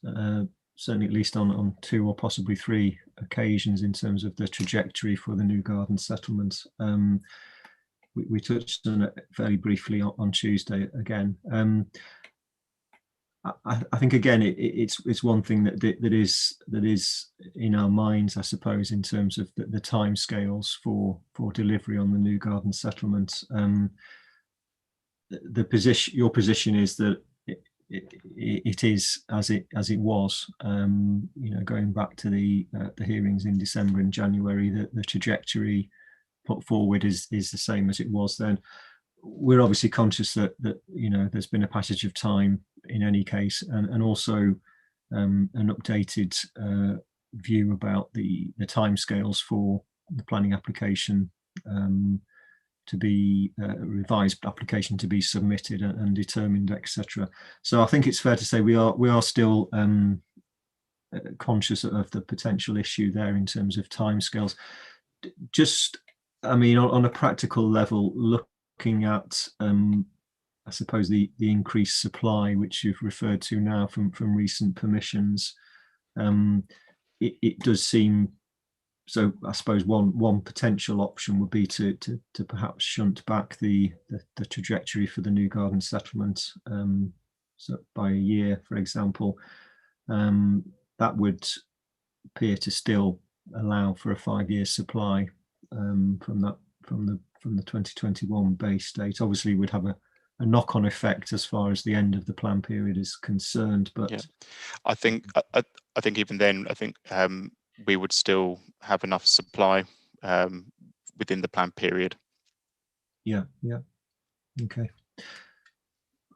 certainly at least on 2 or possibly 3 occasions in terms of the trajectory for the new garden settlement. We touched on it fairly briefly on Tuesday again. I think again it's one thing that is in our minds, I suppose, in terms of the timescales for delivery on the new garden settlement. Your position is that it is as it was, going back to the hearings in December and January, that the trajectory put forward is the same as it was then. We're obviously conscious that there's been a passage of time in any case, and also an updated view about the timescales for the planning application to be revised application to be submitted and determined, etc. So I think it's fair to say we are still conscious of the potential issue there in terms of timescales. Just, I mean, on a practical level, looking at I suppose the increased supply which you've referred to now from recent permissions, it does seem. So I suppose one potential option would be to perhaps shunt back the trajectory for the new garden settlement, so by a year, for example. That would appear to still allow for a 5-year supply from the 2021 base date. Obviously, would have a knock-on effect as far as the end of the plan period is concerned. But yeah, I think even then, I think we would still have enough supply within the plan period. Yeah.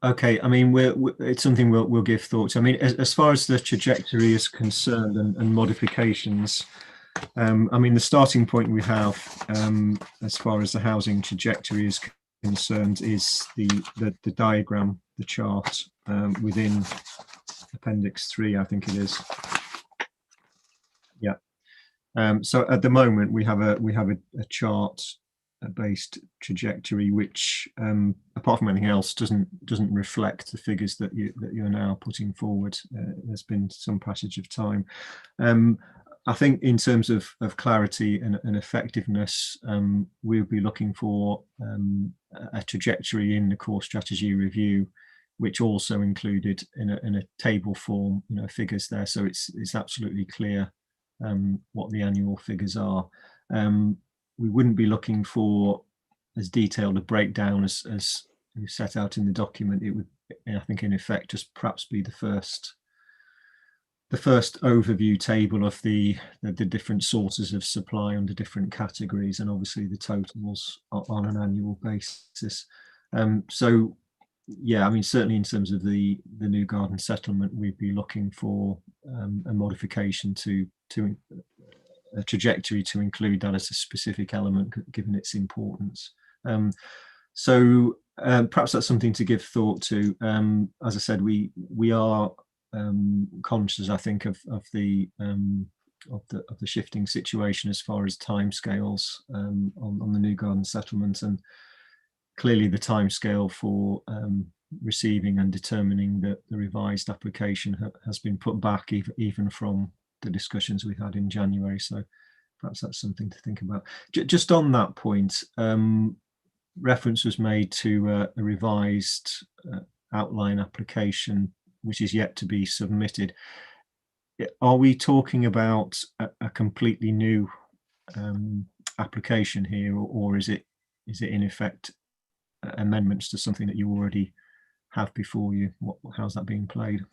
Okay. I mean, it's something we'll give thought to. I mean, as far as the trajectory is concerned and modifications, I mean, the starting point we have as far as the housing trajectory is concerned is the diagram, the chart within Appendix 3, I think it is. Yeah. So at the moment we have a chart based trajectory which apart from anything else doesn't reflect the figures that you're now putting forward. There's been some passage of time. I think in terms of clarity and effectiveness, we'll be looking for a trajectory in the core strategy review, which also included in a table form, figures there, so it's absolutely clear what the annual figures are. We wouldn't be looking for as detailed a breakdown as we set out in the document. It would, I think, in effect, just perhaps be the first overview table of the different sources of supply under different categories, and obviously the totals on an annual basis. So yeah, I mean, certainly in terms of the new garden settlement, we'd be looking for a modification to a trajectory to include that as a specific element, given its importance. So perhaps that's something to give thought to. As I said, we are conscious, I think, of the shifting situation as far as timescales on the new garden settlement, and clearly the timescale for receiving and determining the revised application has been put back even from the discussions we had in January. So perhaps that's something to think about. Just on that point, reference was made to a revised outline application which is yet to be submitted. Are we talking about a completely new application here, or is it in effect amendments to something that you already have before you? How's that being played?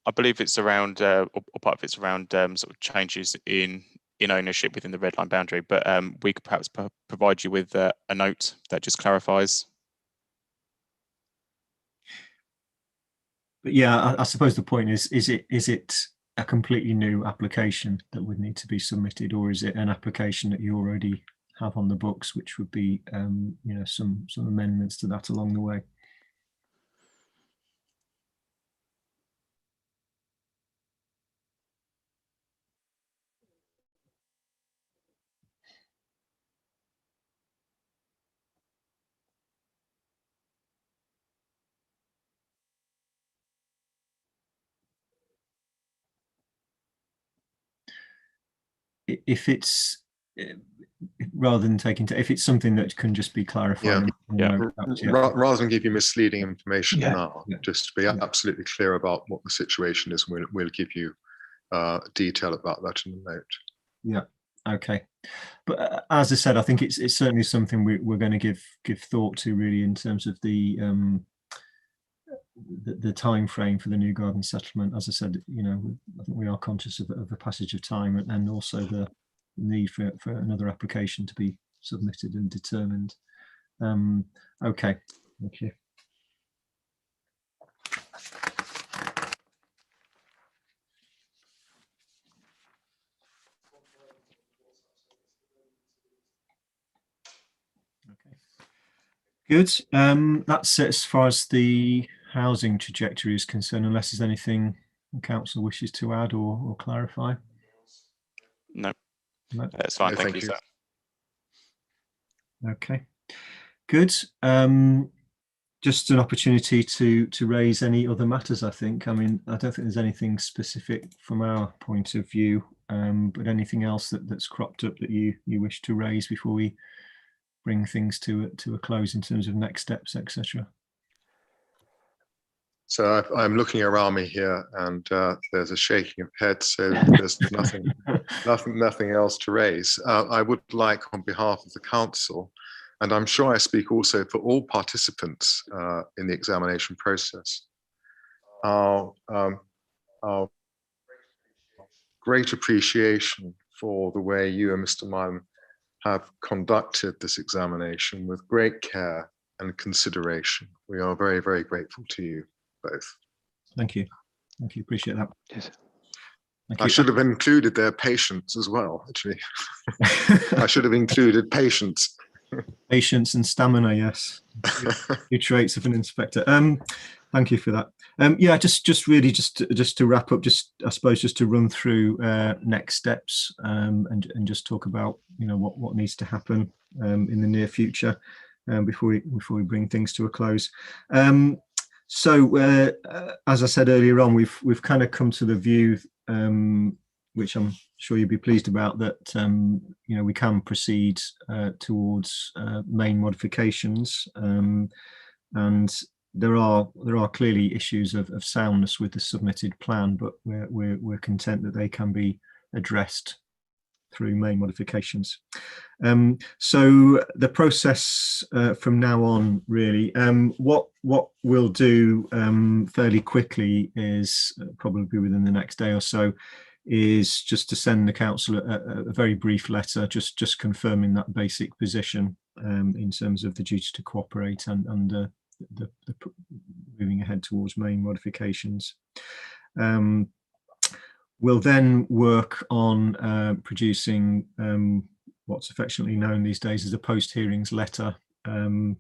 I believe it's around, or part of it's around sort of changes in ownership within the red line boundary, but we could perhaps provide you with a note that just clarifies. But yeah, I suppose the point is it a completely new application that would need to be submitted, or is it an application that you already have on the books, which would be some amendments to that along the way? If it's rather than taking if it's something that can just be clarified, rather than give you misleading information now, Yeah. just to be absolutely clear about what the situation is, and we'll give you detail about that in the note. Yeah. Okay. But as I said, I think it's certainly something we're going to give thought to, really, in terms of the the time frame for the new garden settlement. As I said, I think we are conscious of the passage of time, and also the need for another application to be submitted and determined. Okay, thank you. Okay, good. That's it as far as the housing trajectory is concerned, unless there's anything the council wishes to add or clarify. No, No. that's fine. No, thank you, sir. Okay, good. Just an opportunity to raise any other matters, I think. I mean, I don't think there's anything specific from our point of view, but anything else that's cropped up that you wish to raise before we bring things to a close in terms of next steps, etc. So I'm looking around me here, and there's a shaking of heads. So there's nothing else to raise. I would like, on behalf of the council, and I'm sure I speak also for all participants in the examination process, our great appreciation for the way you and Mr. Mylan have conducted this examination with great care and consideration. We are very, very grateful to you both. Thank you. Thank you. Appreciate that. Yes. Thank you. I should have included their patience as well, actually. I should have included patience. Patience and stamina, yes. Two traits of an inspector. Thank you for that. Yeah, just really to wrap up, I suppose just to run through next steps and just talk about what needs to happen in the near future before we bring things to a close. So as I said earlier on, we've kind of come to the view, which I'm sure you'll be pleased about, that we can proceed towards main modifications, and there are clearly issues of soundness with the submitted plan, but we're content that they can be addressed through main modifications. So the process from now on, really, what we'll do fairly quickly is probably within the next day or so, is just to send the council a very brief letter, just confirming that basic position in terms of the duty to cooperate and the moving ahead towards main modifications. We'll then work on producing what's affectionately known these days as a post-hearings letter,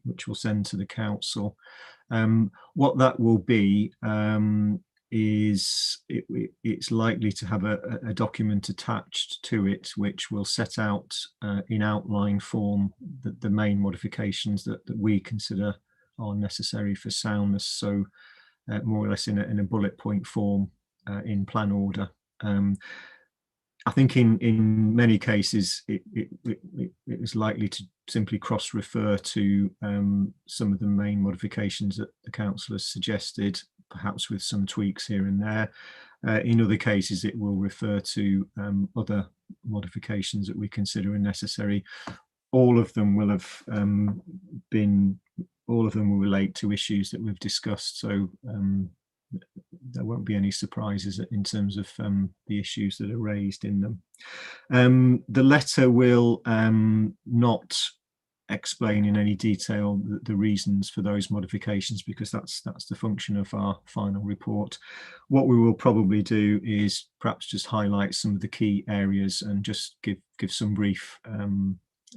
which we'll send to the council. What that will be is it's likely to have a document attached to it, which will set out in outline form the main modifications that we consider are necessary for soundness. So more or less in a bullet point form in plan order. I think in many cases it was likely to simply cross-refer to some of the main modifications that the council has suggested, perhaps with some tweaks here and there. In other cases, it will refer to other modifications that we consider are necessary. All of them will have all of them will relate to issues that we've discussed, so there won't be any surprises in terms of the issues that are raised in them. The letter will not explain in any detail the reasons for those modifications, because that's the function of our final report. What we will probably do is perhaps just highlight some of the key areas and just give some brief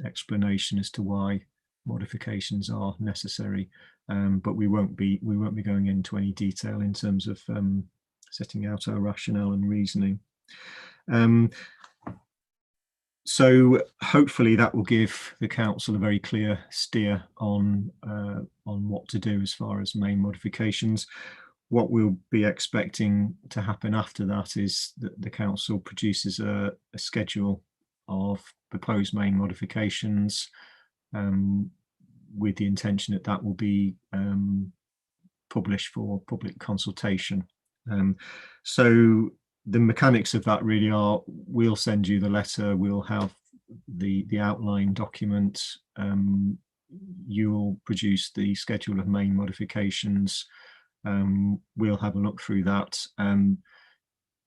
explanation as to why modifications are necessary, but we won't be going into any detail in terms of setting out our rationale and reasoning. So hopefully that will give the council a very clear steer on what to do as far as main modifications. What we'll be expecting to happen after that is that the council produces a schedule of proposed main modifications, with the intention that will be published for public consultation. So the mechanics of that really are, we'll send you the letter, we'll have the outline document, you'll produce the schedule of main modifications, We'll have a look through that.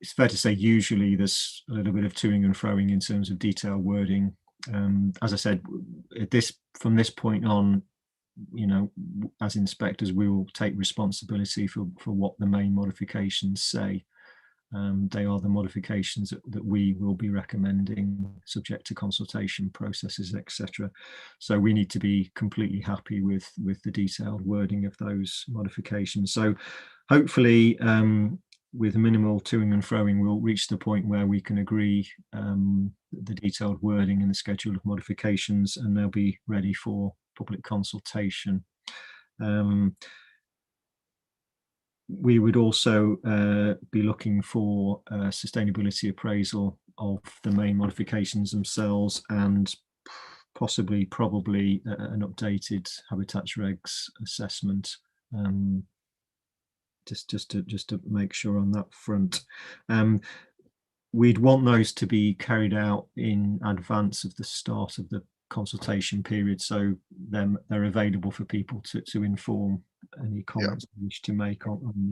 It's fair to say usually there's a little bit of toing and froing in terms of detailed wording. As I said, from this point on, you know, as inspectors, we will take responsibility for what the main modifications say. They are the modifications that we will be recommending, subject to consultation processes, etc. So we need to be completely happy with the detailed wording of those modifications. So hopefully, with minimal toing and froing, we'll reach the point where we can agree the detailed wording and the schedule of modifications, and they'll be ready for public consultation. We would also be looking for a sustainability appraisal of the main modifications themselves, and probably an updated habitats regs assessment, just to make sure on that front. We'd want those to be carried out in advance of the start of the consultation period, so they're available for people to inform any comments they wish to make on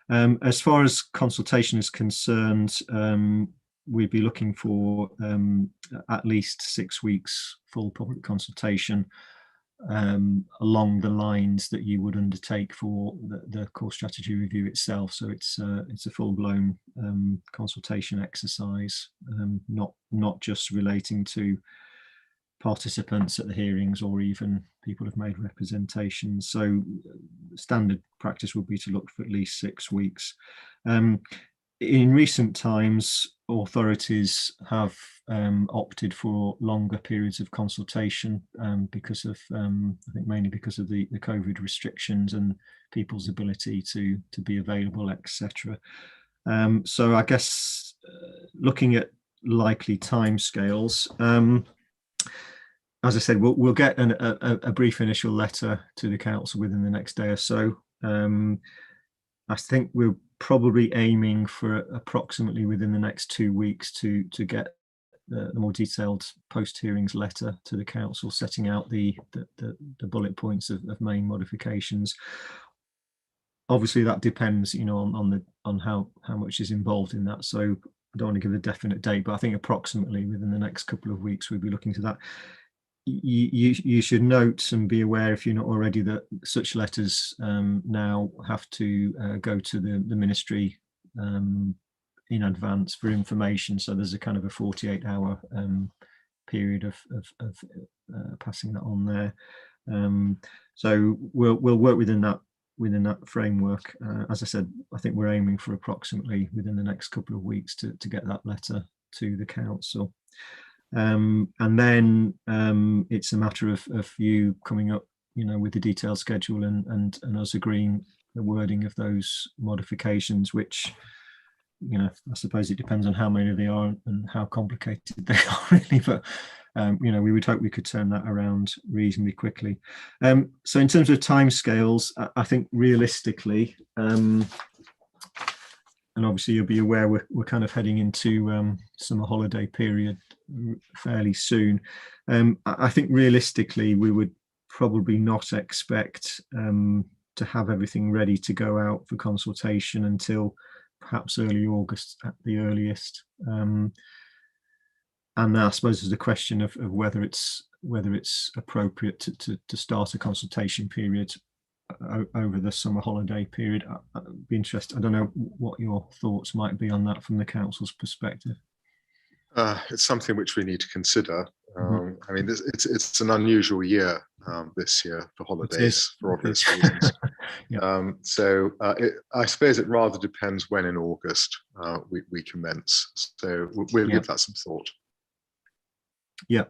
that. As far as consultation is concerned, we'd be looking for at least 6 weeks full public consultation, along the lines that you would undertake for the core strategy review itself. So it's a full-blown consultation exercise, not just relating to participants at the hearings or even people who've made representations. So standard practice would be to look for at least 6 weeks. In recent times, authorities have opted for longer periods of consultation because of, I think mainly because of the COVID restrictions and people's ability to be available, etc. So I guess looking at likely timescales, as I said, we'll get a brief initial letter to the council within the next day or so. I think we're probably aiming for approximately within the next 2 weeks to get the more detailed post-hearings letter to the council, setting out the bullet points of main modifications. Obviously, that depends, you know, on how much is involved in that. So I don't want to give a definite date, but I think approximately within the next couple of weeks we'll be looking to that. You should note and be aware, if you're not already, that such letters now have to go to the ministry in advance for information. So there's a kind of a 48-hour period of passing that on there. So we'll work within that framework. As I said, I think we're aiming for approximately within the next couple of weeks to get that letter to the council. And then it's a matter of you coming up, you know, with the detailed schedule and us agreeing the wording of those modifications, which, you know, I suppose it depends on how many they are and how complicated they are, really. But you know, we would hope we could turn that around reasonably quickly. So in terms of timescales, I think realistically, and obviously you'll be aware we're kind of heading into summer holiday period fairly soon. I think realistically we would probably not expect to have everything ready to go out for consultation until perhaps early August at the earliest. And I suppose there's a question of whether it's appropriate to start a consultation period over the summer holiday period. I'd be interested, I don't know what your thoughts might be on that from the council's perspective. It's something which we need to consider. I mean, it's an unusual year this year for holidays, for obvious reasons. Yeah. So I suppose it rather depends when in August we commence. So we'll give that some thought. Yeah.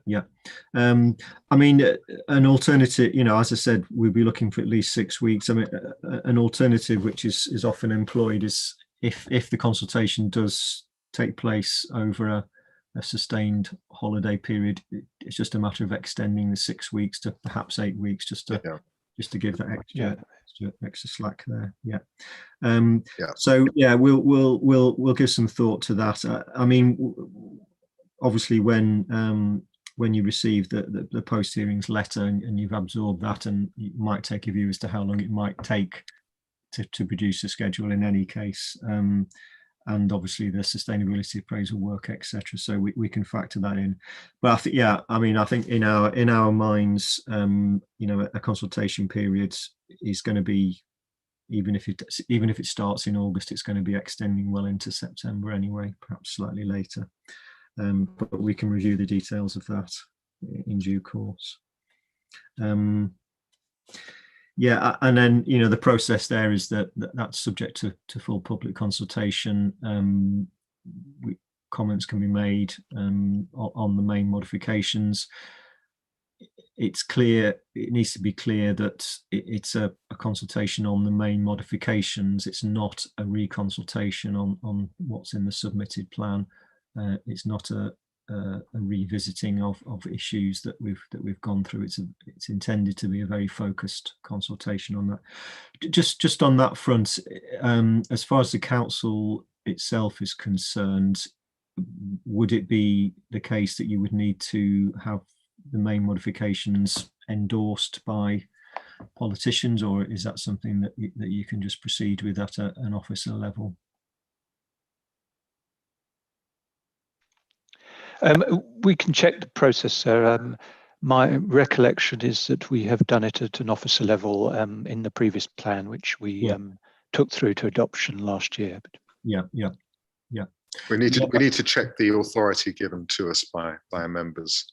I mean, an alternative, you know, as I said, we'll be looking for at least 6 weeks. I mean, an alternative which is often employed is if the consultation does take place over a sustained holiday period, it's just a matter of extending the 6 weeks to perhaps 8 weeks, just to give that extra slack there. So yeah, we'll give some thought to that. I mean, obviously when you receive the post hearings letter and you've absorbed that, and it might take a view as to how long it might take to produce a schedule in any case, and obviously the sustainability appraisal work, etc. So we can factor that in. But I think, yeah, I mean, I think in our minds, you know, a consultation period is going to be, even if it starts in August, it's going to be extending well into September anyway, perhaps slightly later. But we can review the details of that in due course. Yeah, and then, you know, the process there is that's subject to full public consultation. Comments can be made on the main modifications. It's clear, it needs to be clear that it's a consultation on the main modifications. It's not a reconsultation on what's in the submitted plan. It's not a revisiting of issues that we've gone through. It's intended to be a very focused consultation on that. Just on that front, as far as the council itself is concerned, would it be the case that you would need to have the main modifications endorsed by politicians, or is that something that you can just proceed with at an officer level? We can check the process, sir. My recollection is that we have done it at an officer level in the previous plan, which we took through to adoption last year. But yeah. We need to check the authority given to us by our members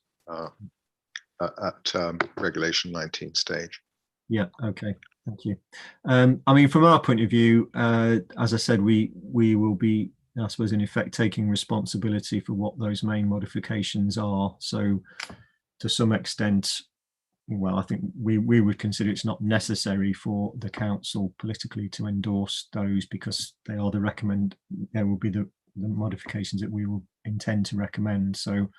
at regulation 19 stage. Yeah. Okay. Thank you. I mean, from our point of view, as I said, we will be, I suppose, in effect, taking responsibility for what those main modifications are. So to some extent, well, I think we would consider it's not necessary for the council politically to endorse those, because they are there will be the modifications that we will intend to recommend. So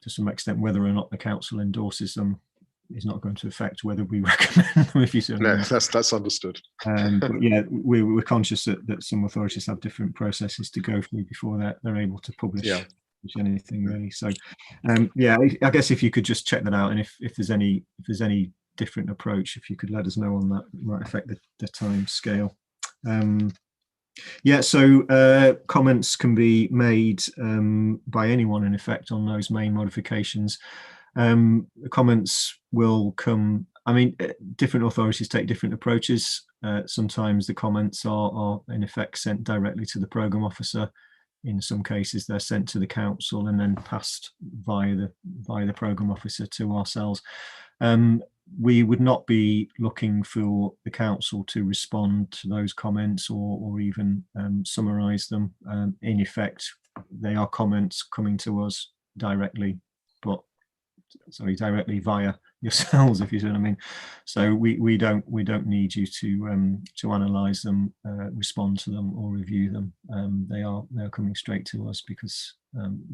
to some extent, whether or not the council endorses them is not going to affect whether we recommend them, if you see what I mean. No, that's understood. But yeah, we're conscious that some authorities have different processes to go through before they're able to publish anything really. So yeah, I guess if you could just check that out, and if there's any different approach, if you could let us know on that, it might affect the time scale. Yeah, so comments can be made by anyone in effect on those main modifications. The comments will come, I mean, different authorities take different approaches. Sometimes the comments are in effect sent directly to the programme officer. In some cases, they're sent to the council and then passed via the programme officer to ourselves. We would not be looking for the council to respond to those comments or even summarise them. In effect, they are comments coming to us directly, directly via yourselves, if you see what I mean. So we don't need you to analyse them, respond to them, or review them. They're coming straight to us because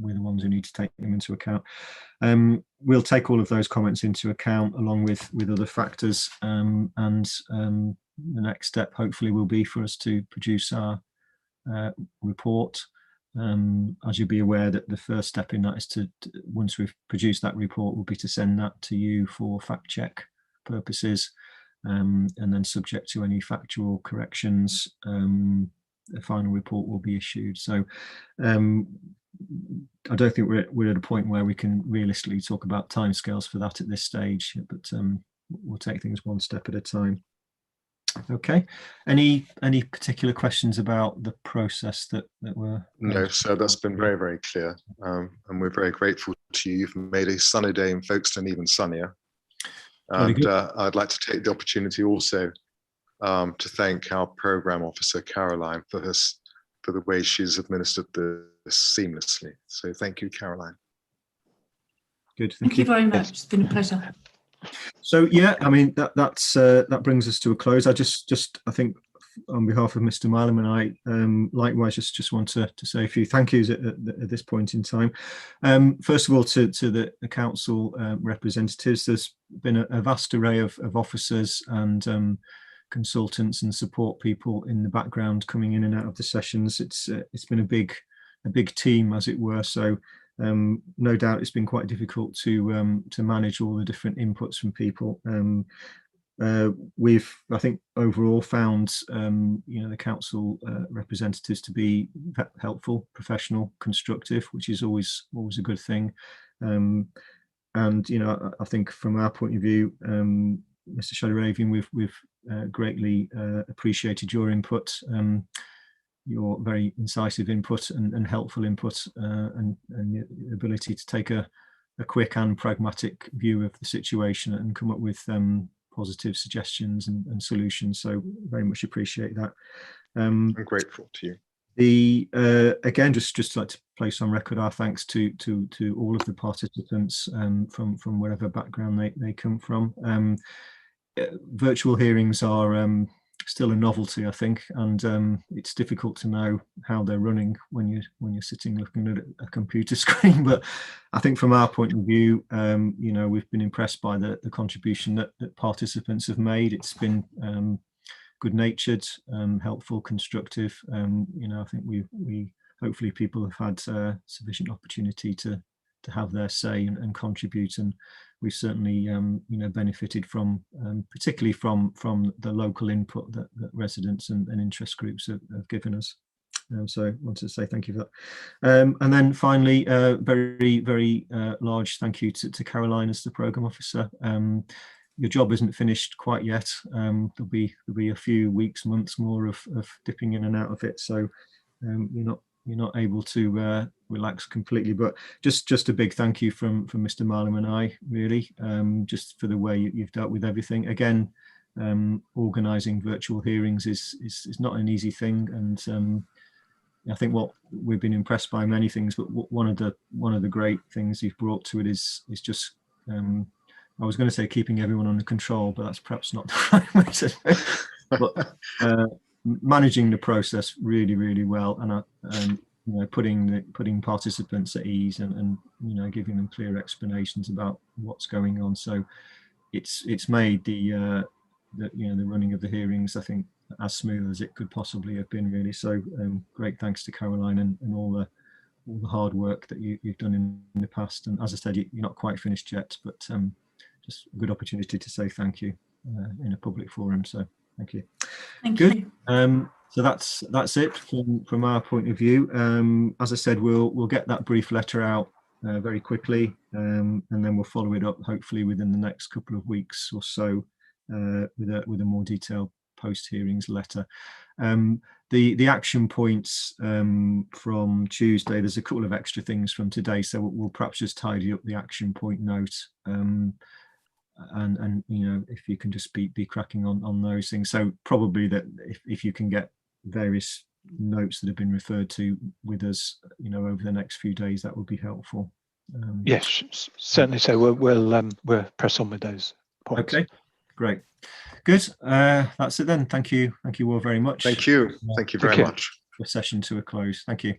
we're the ones who need to take them into account. We'll take all of those comments into account along with other factors, and the next step hopefully will be for us to produce our report. As you'll be aware, that the first step in that is to, once we've produced that report, will be to send that to you for fact check purposes, and then subject to any factual corrections, a final report will be issued. So I don't think we're at a point where we can realistically talk about timescales for that at this stage, but we'll take things one step at a time. Okay. Any particular questions about the process that were? No, so that's been very, very clear, and we're very grateful to you. You've made a sunny day in Folkestone even sunnier. And I'd like to take the opportunity also to thank our programme officer Caroline for the way she's administered this seamlessly. So thank you, Caroline. Good. Thank you very much. It's been a pleasure. So yeah, I mean that brings us to a close. I think on behalf of Mr. Milam and I, likewise just want to say a few thank yous at this point in time. First of all, to the council representatives. There's been a vast array of officers and consultants and support people in the background coming in and out of the sessions. It's been a big team, as it were. So no doubt it's been quite difficult to manage all the different inputs from people. we've, I think, overall found the council representatives to be helpful, professional, constructive, which is always a good thing. And I think from our point of view, Mr. Shadaravian, we've greatly appreciated your input, your very incisive input and helpful input, and the ability to take a quick and pragmatic view of the situation and come up with positive suggestions and solutions. So very much appreciate that. I'm grateful to you. Again, just like to place on record our thanks to all of the participants from whatever background they come from. Virtual hearings are still a novelty, I think, and it's difficult to know how they're running when you're sitting looking at a computer screen. But I think from our point of view, we've been impressed by the contribution that participants have made. It's been good-natured, helpful, constructive. I think we hopefully people have had sufficient opportunity to have their say and contribute, and we've certainly benefited from particularly from the local input that residents and interest groups have given us. So I wanted to say thank you for that. And then finally, very, very large thank you to Caroline as the programme officer. Your job isn't finished quite yet. There'll be a few weeks, months more of dipping in and out of it. So you're not able to relax completely, but just a big thank you from Mr. Marlam and I, really, just for the way you've dealt with everything. Again, organising virtual hearings is not an easy thing, and I think what we've been impressed by many things, but one of the great things you've brought to it is just I was going to say keeping everyone under control, but that's perhaps not the right way to say it. But managing the process really, really well, and putting participants at ease and giving them clear explanations about what's going on. So it's made the running of the hearings, I think, as smooth as it could possibly have been, really. So great thanks to Caroline and all the hard work that you've done in the past. And as I said, you're not quite finished yet, but just a good opportunity to say thank you in a public forum. So thank you. Thank Good. you. So that's it from our point of view. As I said, we'll get that brief letter out very quickly, and then we'll follow it up hopefully within the next couple of weeks or so with a more detailed post-hearings letter. The action points from Tuesday, there's a couple of extra things from today, so we'll perhaps just tidy up the action point note, and if you can just be cracking on those things. So probably that if you can get various notes that have been referred to with us over the next few days, that would be helpful. Yes, certainly. So we'll press on with those points. Okay, great. Good. That's it then. Thank you all very much. Thank you very much. The session to a close. Thank you.